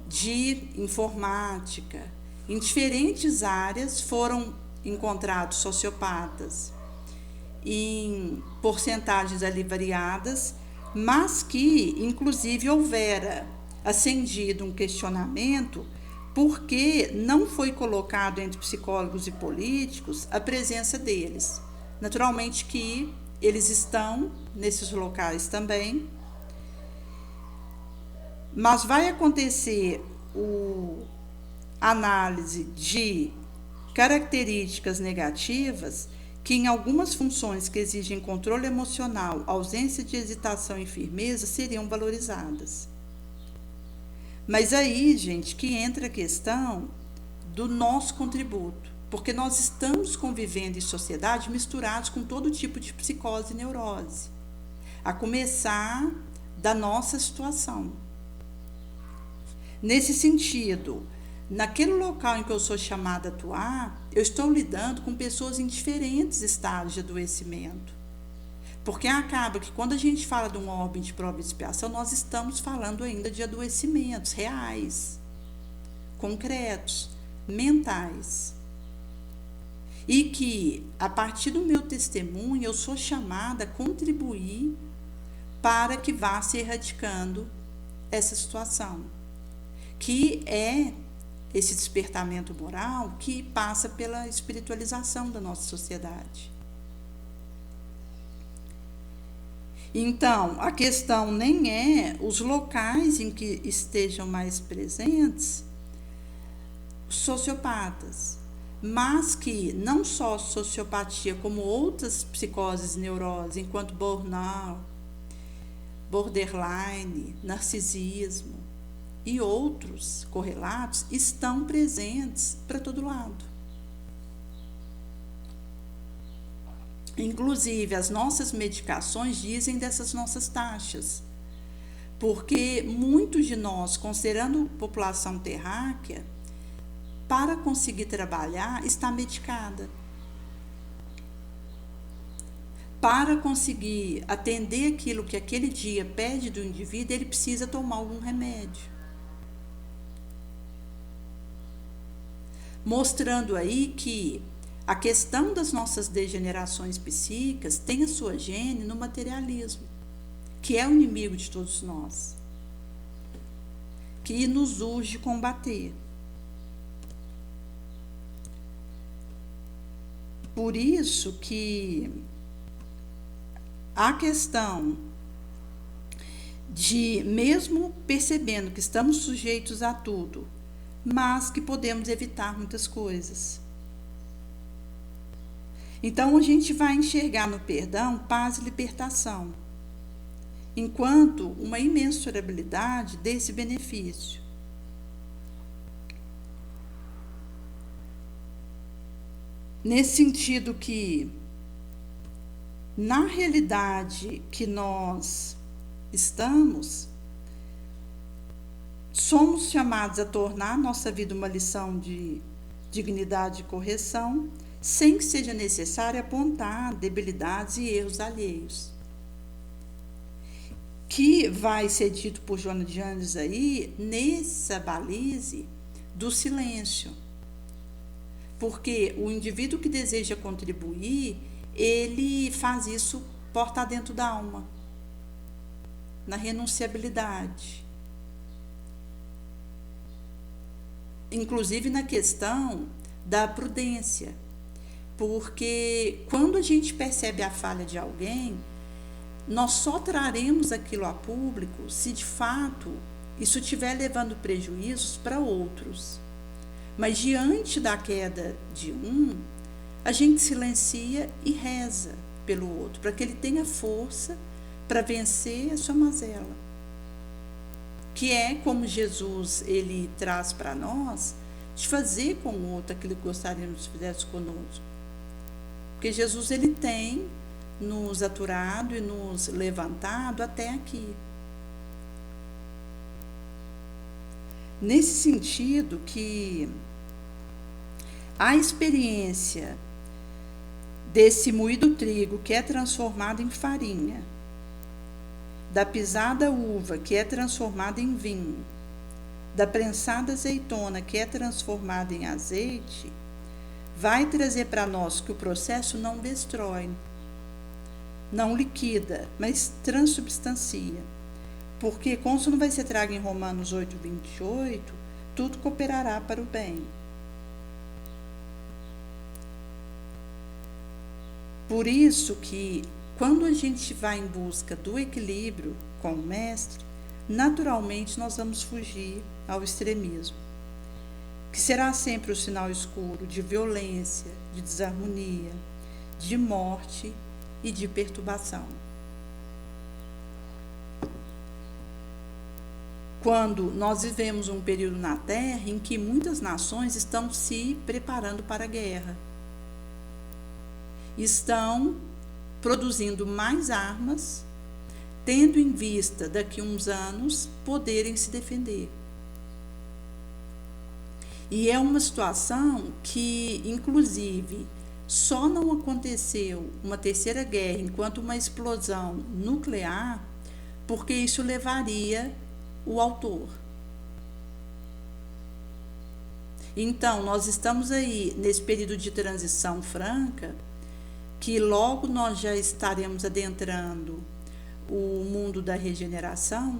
de informática. Em diferentes áreas foram encontrados sociopatas em porcentagens ali variadas, mas que, inclusive, houvera acendido um questionamento porque não foi colocado entre psicólogos e políticos a presença deles. Naturalmente que eles estão nesses locais também, mas vai acontecer a análise de características negativas que em algumas funções que exigem controle emocional, ausência de hesitação e firmeza seriam valorizadas. Mas aí, gente, que entra a questão do nosso contributo, porque nós estamos convivendo em sociedade misturados com todo tipo de psicose e neurose, a começar da nossa situação. Nesse sentido, naquele local em que eu sou chamada a atuar, eu estou lidando com pessoas em diferentes estágios de adoecimento. Porque acaba que quando a gente fala de uma ordem de prova e expiação, nós estamos falando ainda de adoecimentos reais, concretos, mentais. E que, a partir do meu testemunho, eu sou chamada a contribuir para que vá se erradicando essa situação, que é esse despertamento moral que passa pela espiritualização da nossa sociedade. Então, a questão nem é os locais em que estejam mais presentes sociopatas, mas que não só sociopatia, como outras psicoses e neuroses, enquanto burnout, borderline, narcisismo e outros correlatos estão presentes para todo lado. Inclusive, as nossas medicações dizem dessas nossas taxas, porque muitos de nós, considerando população terráquea, para conseguir trabalhar, está medicada. Para conseguir atender aquilo que aquele dia pede do indivíduo, ele precisa tomar algum remédio. Mostrando aí que a questão das nossas degenerações psíquicas tem a sua gênese no materialismo, que é o inimigo de todos nós, que nos urge combater. Por isso que a questão de, mesmo percebendo que estamos sujeitos a tudo, mas que podemos evitar muitas coisas. Então, a gente vai enxergar no perdão paz e libertação, enquanto uma imensurabilidade desse benefício. Nesse sentido que, na realidade que nós estamos, somos chamados a tornar a nossa vida uma lição de dignidade e correção, sem que seja necessário apontar debilidades e erros alheios. Que vai ser dito por Joana de Anjos aí, nessa balize do silêncio. Porque o indivíduo que deseja contribuir, ele faz isso porta dentro da alma, na renunciabilidade. Inclusive na questão da prudência. Porque quando a gente percebe a falha de alguém, nós só traremos aquilo a público se de fato isso estiver levando prejuízos para outros. Mas diante da queda de um, a gente silencia e reza pelo outro, para que ele tenha força para vencer a sua mazela. Que é como Jesus ele traz para nós, de fazer com o outro aquilo que gostaríamos que fizesse conosco. Porque Jesus ele tem nos aturado e nos levantado até aqui. Nesse sentido que A experiência desse moído trigo que é transformado em farinha, da pisada uva que é transformada em vinho, da prensada azeitona que é transformada em azeite, vai trazer para nós que o processo não destrói, não liquida, mas transubstancia. Porque, como vai ser trago em Romanos 8:28, tudo cooperará para o bem. Por isso que, quando a gente vai em busca do equilíbrio com o Mestre, naturalmente nós vamos fugir ao extremismo, que será sempre o sinal escuro de violência, de desarmonia, de morte e de perturbação. Quando nós vivemos um período na Terra em que muitas nações estão se preparando para a guerra, estão produzindo mais armas, tendo em vista daqui a uns anos poderem se defender. E é uma situação que, inclusive, só não aconteceu uma terceira guerra enquanto uma explosão nuclear, porque isso levaria o autor. Então, nós estamos aí nesse período de transição franca, que logo nós já estaremos adentrando o mundo da regeneração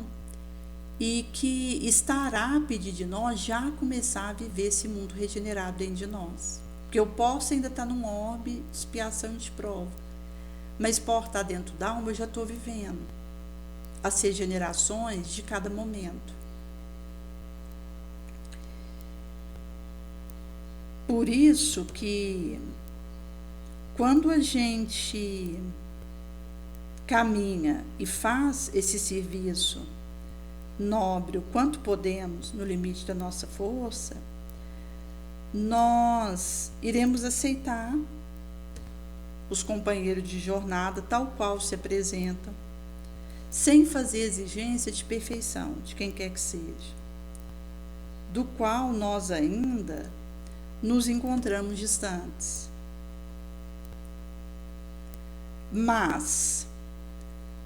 e que estará a pedir de nós já começar a viver esse mundo regenerado dentro de nós. Porque eu posso ainda estar num orbe de expiação e de prova, mas por estar dentro da alma eu já estou vivendo as regenerações de cada momento. Por isso que quando a gente caminha e faz esse serviço nobre o quanto podemos, no limite da nossa força, nós iremos aceitar os companheiros de jornada tal qual se apresentam, sem fazer exigência de perfeição de quem quer que seja, do qual nós ainda nos encontramos distantes. Mas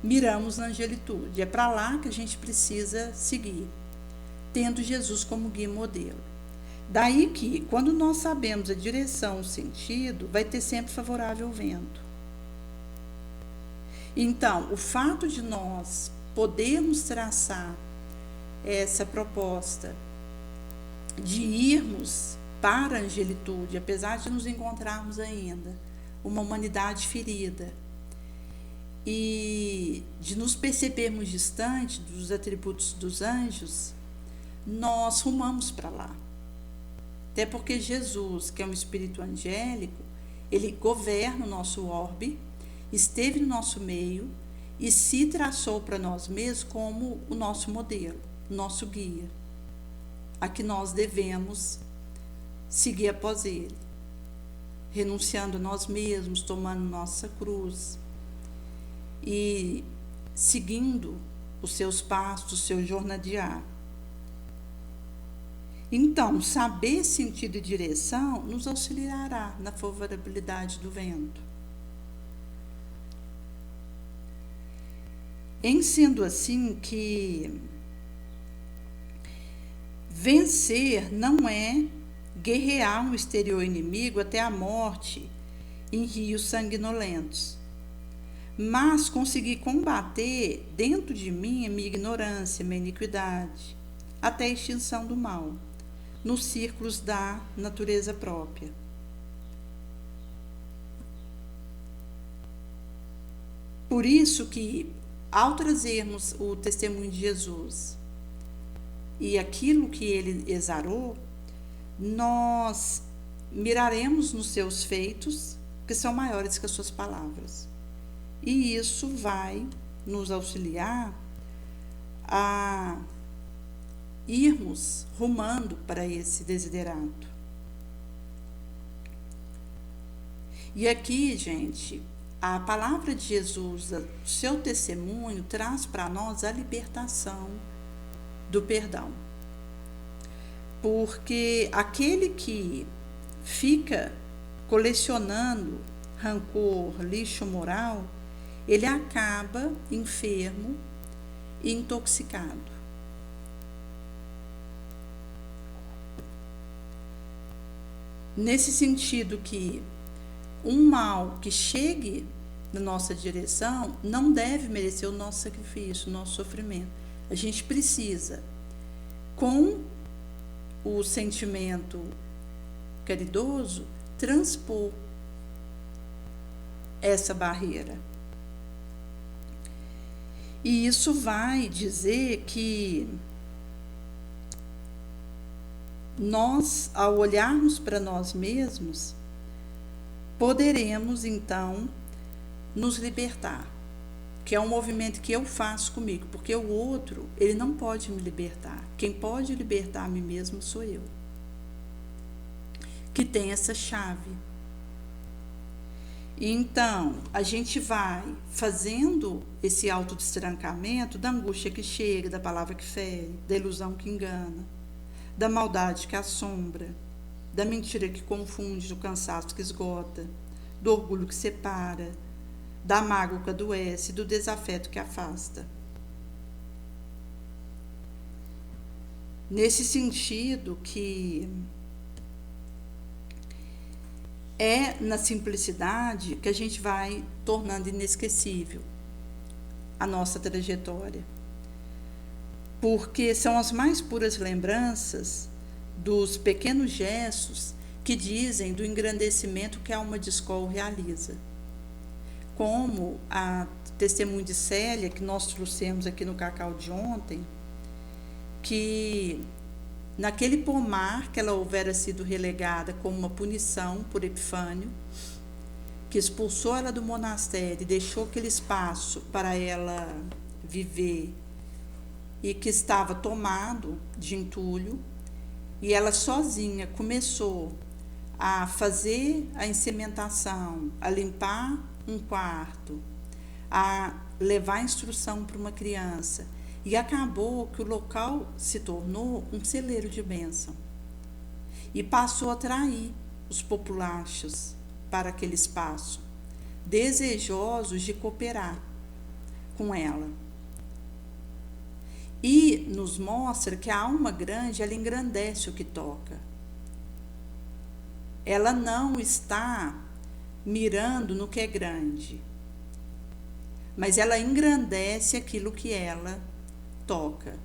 miramos na angelitude, é para lá que a gente precisa seguir, tendo Jesus como guia e modelo. Daí que, quando nós sabemos a direção, o sentido, vai ter sempre favorável o vento. Então, o fato de nós podermos traçar essa proposta de irmos para a angelitude, apesar de nos encontrarmos ainda uma humanidade ferida, e de nos percebermos distante dos atributos dos anjos, nós rumamos para lá. Até porque Jesus, que é um espírito angélico, ele governa o nosso orbe, esteve no nosso meio e se traçou para nós mesmos como o nosso modelo, nosso guia, a que nós devemos seguir após ele, renunciando a nós mesmos, tomando nossa cruz e seguindo os seus passos, o seu jornadear. Então, saber sentido e direção nos auxiliará na favorabilidade do vento. Em sendo assim que vencer não é guerrear um exterior inimigo até a morte em rios sanguinolentos, mas conseguir combater dentro de mim a minha ignorância, a minha iniquidade, até a extinção do mal, nos círculos da natureza própria. Por isso que, ao trazermos o testemunho de Jesus e aquilo que ele exarou, nós miraremos nos seus feitos, que são maiores que as suas palavras. E isso vai nos auxiliar a irmos rumando para esse desiderato. E aqui, gente, a palavra de Jesus, o seu testemunho, traz para nós a libertação do perdão. Porque aquele que fica colecionando rancor, lixo moral, ele acaba enfermo e intoxicado. Nesse sentido que um mal que chegue na nossa direção não deve merecer o nosso sacrifício, o nosso sofrimento. A gente precisa, com o sentimento caridoso, transpor essa barreira. E isso vai dizer que nós, ao olharmos para nós mesmos, poderemos então nos libertar, que é um movimento que eu faço comigo, porque o outro, ele não pode me libertar. Quem pode libertar a mim mesmo sou eu, que tem essa chave. Então, a gente vai fazendo esse autodestrancamento da angústia que chega, da palavra que fere, da ilusão que engana, da maldade que assombra, da mentira que confunde, do cansaço que esgota, do orgulho que separa, da mágoa que adoece, do desafeto que afasta. Nesse sentido que é na simplicidade que a gente vai tornando inesquecível a nossa trajetória. Porque são as mais puras lembranças dos pequenos gestos que dizem do engrandecimento que a alma de escola realiza. Como a testemunho de Célia, que nós trouxemos aqui no Cacau de ontem, que naquele pomar que ela houvera sido relegada como uma punição por Epifânio, que expulsou ela do monastério e deixou aquele espaço para ela viver, e que estava tomado de entulho, e ela sozinha começou a fazer a incementação, a limpar um quarto, a levar a instrução para uma criança, e acabou que o local se tornou um celeiro de bênção e passou a atrair os populachos para aquele espaço, desejosos de cooperar com ela. E nos mostra que a alma grande, ela engrandece o que toca. Ela não está mirando no que é grande, mas ela engrandece aquilo que ela toca,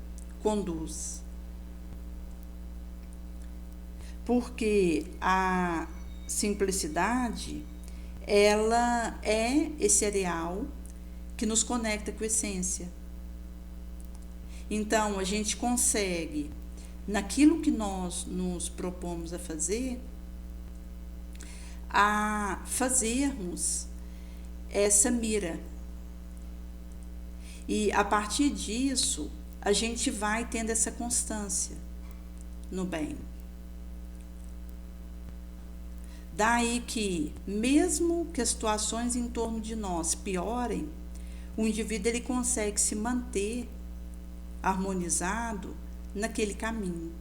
conduz. Porque a simplicidade, ela é esse areal que nos conecta com a essência. Então, a gente consegue, naquilo que nós nos propomos a fazermos essa mira. E, a partir disso, a gente vai tendo essa constância no bem. Daí que, mesmo que as situações em torno de nós piorem, o indivíduo ele consegue se manter harmonizado naquele caminho,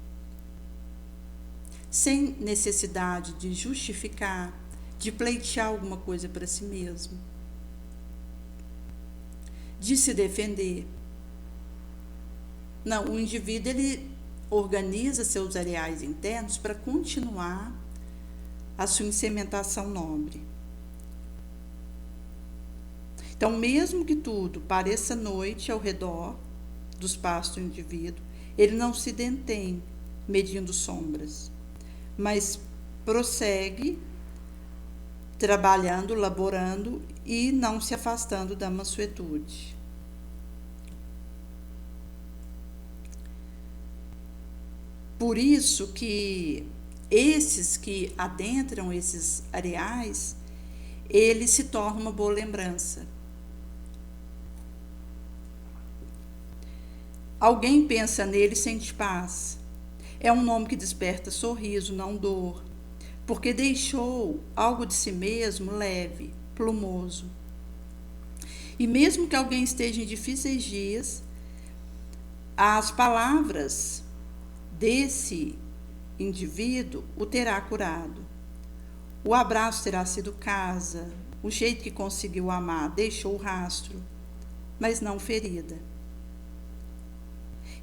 sem necessidade de justificar, de pleitear alguma coisa para si mesmo, de se defender. Não, o indivíduo ele organiza seus areais internos para continuar a sua incementação nobre. Então, mesmo que tudo pareça noite ao redor dos passos do indivíduo, ele não se detém medindo sombras, mas prossegue trabalhando, laborando e não se afastando da mansuetude. Por isso que esses que adentram esses areais, ele se torna uma boa lembrança. Alguém pensa nele e sente paz. É um nome que desperta sorriso, não dor, porque deixou algo de si mesmo leve, plumoso. E mesmo que alguém esteja em difíceis dias, as palavras desse indivíduo o terá curado. O abraço terá sido casa, o jeito que conseguiu amar deixou rastro, mas não ferida.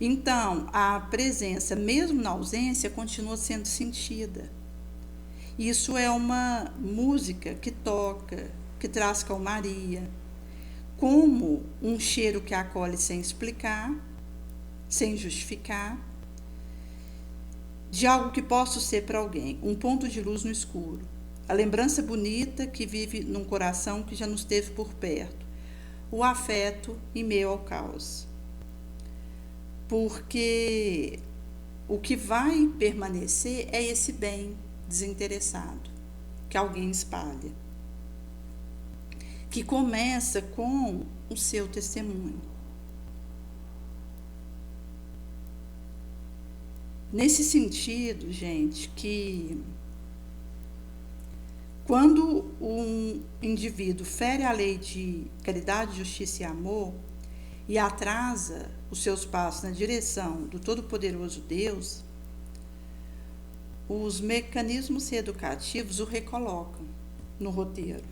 Então, a presença, mesmo na ausência, continua sendo sentida. Isso é uma música que toca, que traz calmaria, como um cheiro que acolhe sem explicar, sem justificar, de algo que possa ser para alguém, um ponto de luz no escuro. A lembrança bonita que vive num coração que já nos teve por perto. O afeto em meio ao caos. Porque o que vai permanecer é esse bem desinteressado que alguém espalha. Que começa com o seu testemunho. Nesse sentido, gente, que quando um indivíduo fere a lei de caridade, justiça e amor e atrasa os seus passos na direção do Todo-Poderoso Deus, os mecanismos reeducativos o recolocam no roteiro.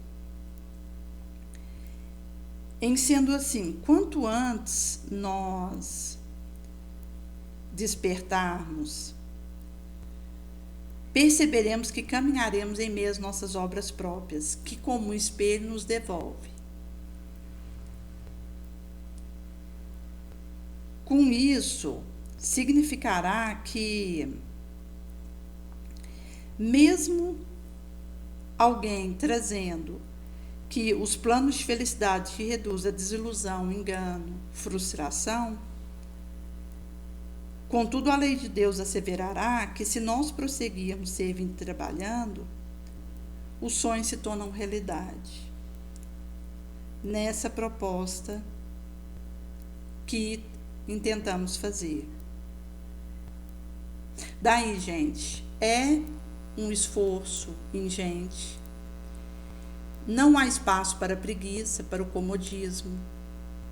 Em sendo assim, quanto antes nós despertarmos, perceberemos que caminharemos em meio às nossas obras próprias, que como um espelho nos devolve. Com isso, significará que mesmo alguém trazendo que os planos de felicidade te reduzem a desilusão, engano, frustração, contudo, a lei de Deus asseverará que se nós prosseguirmos servindo e trabalhando, os sonhos se tornam realidade. Nessa proposta que intentamos fazer. Daí, gente, é um esforço ingente. Não há espaço para preguiça, para o comodismo,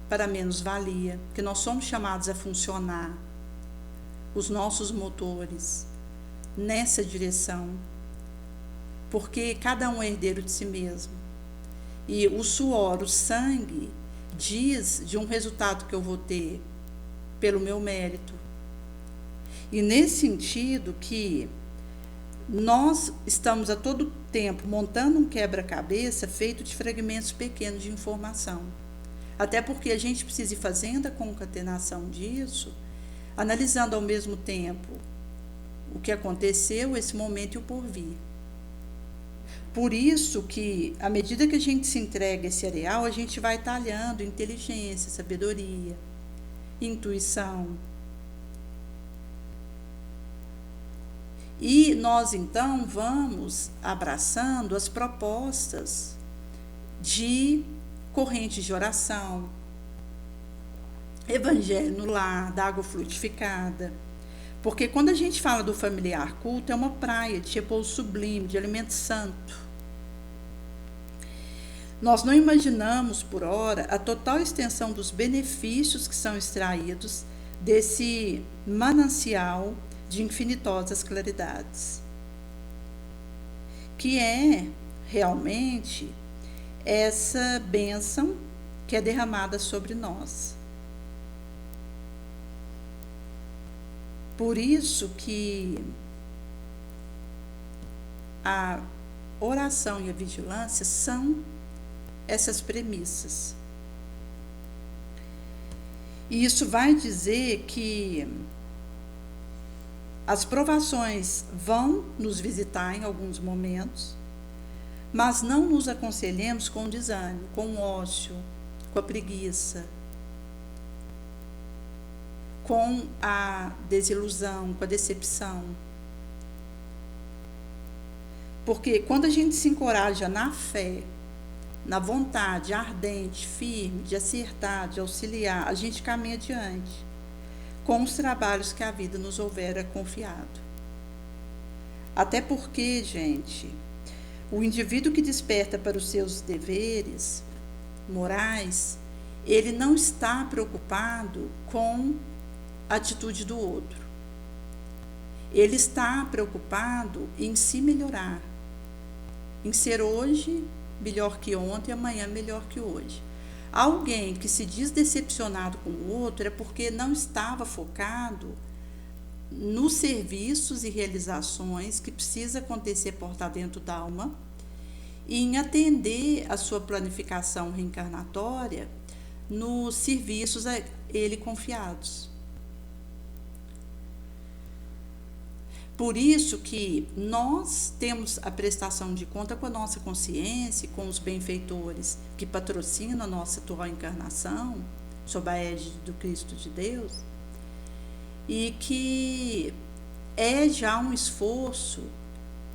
para a menos-valia, porque nós somos chamados a funcionar os nossos motores nessa direção, porque cada um é herdeiro de si mesmo. E o suor, o sangue, diz de um resultado que eu vou ter pelo meu mérito. E nesse sentido que nós estamos a todo tempo montando um quebra-cabeça feito de fragmentos pequenos de informação. Até porque a gente precisa ir fazendo a concatenação disso, analisando ao mesmo tempo o que aconteceu, esse momento e o porvir. Por isso que, à medida que a gente se entrega esse areal, a gente vai talhando inteligência, sabedoria, intuição. E nós, então, vamos abraçando as propostas de correntes de oração, evangelho no lar, da água frutificada. Porque quando a gente fala do familiar culto, é uma praia de repouso sublime, de alimento santo. Nós não imaginamos, por hora, a total extensão dos benefícios que são extraídos desse manancial de infinitosas claridades, que é realmente essa bênção que é derramada sobre nós. Por isso que a oração e a vigilância são essas premissas. E isso vai dizer que as provações vão nos visitar em alguns momentos, mas não nos aconselhemos com o desânimo, com o ócio, com a preguiça, com a desilusão, com a decepção. Porque quando a gente se encoraja na fé, na vontade ardente, firme, de acertar, de auxiliar, a gente caminha adiante com os trabalhos que a vida nos houvera confiado. Até porque, gente, o indivíduo que desperta para os seus deveres morais, ele não está preocupado com a atitude do outro. Ele está preocupado em se melhorar. em ser hoje melhor que ontem e amanhã melhor que hoje. Alguém que se diz decepcionado com o outro é porque não estava focado nos serviços e realizações que precisa acontecer por dentro da alma e em atender a sua planificação reencarnatória nos serviços a ele confiados. Por isso que nós temos a prestação de conta com a nossa consciência, com os benfeitores que patrocinam a nossa atual encarnação, sob a égide do Cristo de Deus, e que é já um esforço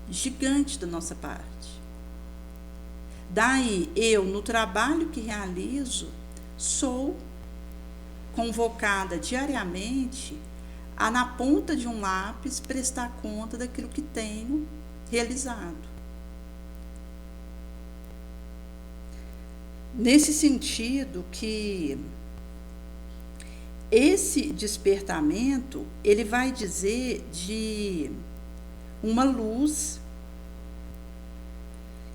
gigante da nossa parte. Daí, eu, no trabalho que realizo, sou convocada diariamente a, na ponta de um lápis, prestar conta daquilo que tenho realizado. Nesse sentido que esse despertamento, ele vai dizer de uma luz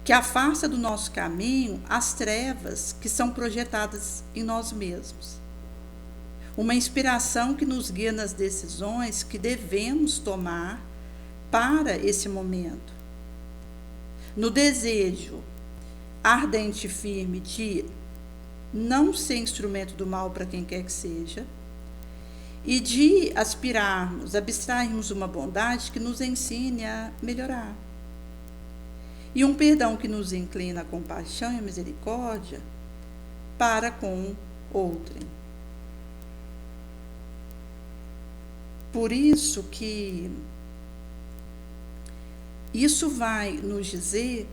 que afasta do nosso caminho as trevas que são projetadas em nós mesmos. Uma inspiração que nos guia nas decisões que devemos tomar para esse momento. No desejo ardente e firme de não ser instrumento do mal para quem quer que seja, e de aspirarmos, abstrairmos uma bondade que nos ensine a melhorar. E um perdão que nos inclina à compaixão e à misericórdia para com outrem. Por isso que isso vai nos dizer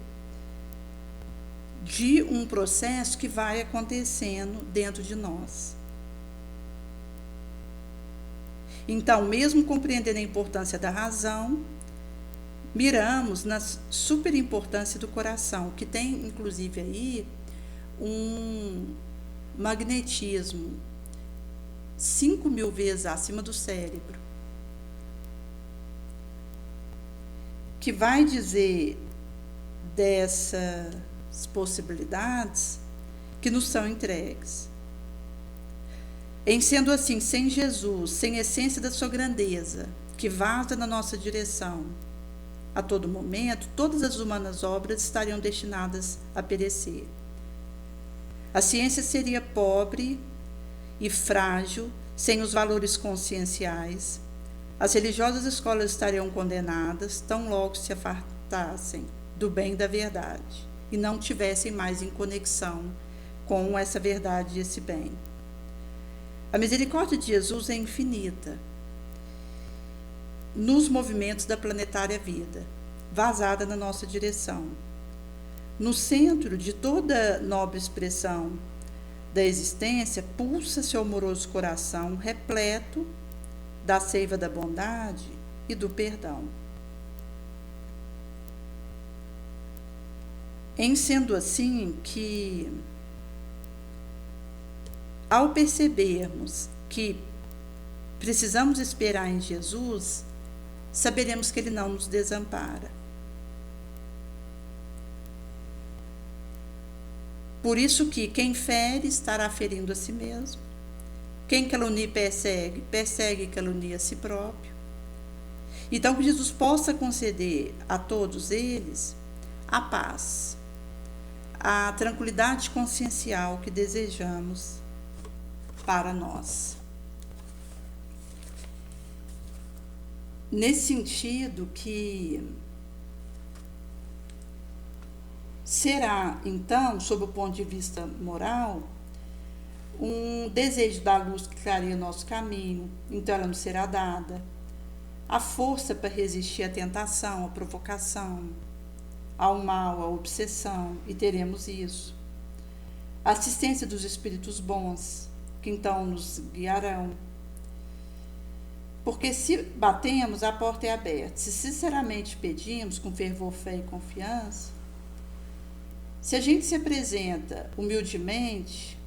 de um processo que vai acontecendo dentro de nós. Então, mesmo compreendendo a importância da razão, miramos na superimportância do coração, que tem, inclusive, aí um magnetismo 5.000 vezes acima do cérebro, que vai dizer dessas possibilidades que nos são entregues. Em sendo assim, sem Jesus, sem a essência da sua grandeza, que vaza na nossa direção, a todo momento, todas as humanas obras estariam destinadas a perecer. A ciência seria pobre e frágil, sem os valores conscienciais. As religiosas escolas estariam condenadas, tão logo se afastassem do bem e da verdade, e não tivessem mais em conexão com essa verdade e esse bem. A misericórdia de Jesus é infinita nos movimentos da planetária vida, vazada na nossa direção. No centro de toda nobre expressão da existência, pulsa seu amoroso coração, repleto da seiva da bondade e do perdão. Em sendo assim que, ao percebermos que precisamos esperar em Jesus, saberemos que Ele não nos desampara. Por isso que quem fere estará ferindo a si mesmo. Quem calunia persegue, persegue e calunia a si próprio. Então que Jesus possa conceder a todos eles a paz, a tranquilidade consciencial que desejamos para nós. Nesse sentido que será, então, sob o ponto de vista moral, um desejo da luz que clareia nosso caminho, então ela nos será dada. A força para resistir à tentação, à provocação, ao mal, à obsessão, e teremos isso. A assistência dos espíritos bons, que então nos guiarão. Porque se batemos, a porta é aberta. Se sinceramente pedimos, com fervor, fé e confiança, se a gente se apresenta humildemente,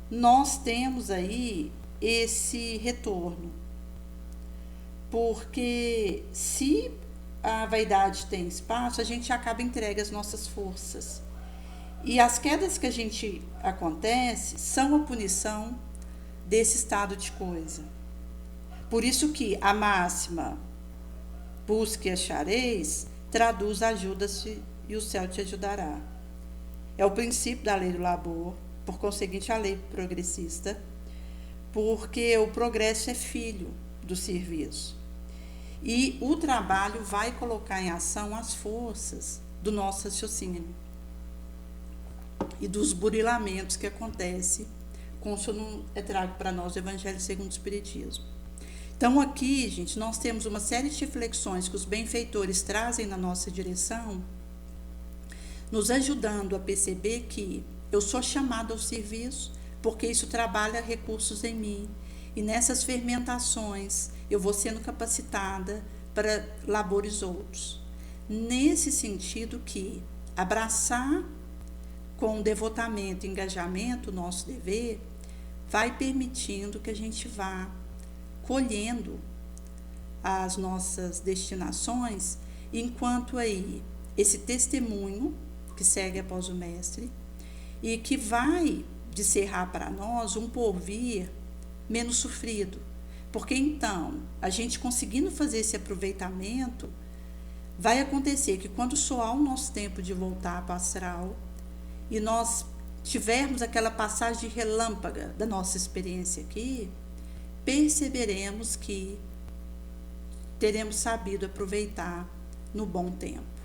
nós temos aí esse retorno. Porque se a vaidade tem espaço, a gente acaba entregue às nossas forças. E as quedas que a gente acontece são a punição desse estado de coisa. Por isso que a máxima busque e achareis traduz ajuda-se e o céu te ajudará. É o princípio da lei do labor, por conseguinte a lei progressista, porque o progresso é filho do serviço. E o trabalho vai colocar em ação as forças do nosso raciocínio e dos burilamentos que acontecem consoante é trago para nós o Evangelho segundo o Espiritismo. Então aqui, gente, nós temos uma série de reflexões que os benfeitores trazem na nossa direção, nos ajudando a perceber que eu sou chamado ao serviço, porque isso trabalha recursos em mim, e nessas fermentações eu vou sendo capacitada para labores outros. Nesse sentido que abraçar com devotamento e engajamento o nosso dever vai permitindo que a gente vá colhendo as nossas destinações, enquanto aí esse testemunho que segue após o mestre e que vai descerrar para nós um porvir menos sofrido, porque então a gente conseguindo fazer esse aproveitamento, vai acontecer que quando soar o nosso tempo de voltar para o astral e nós tivermos aquela passagem relâmpaga da nossa experiência aqui, perceberemos que teremos sabido aproveitar no bom tempo.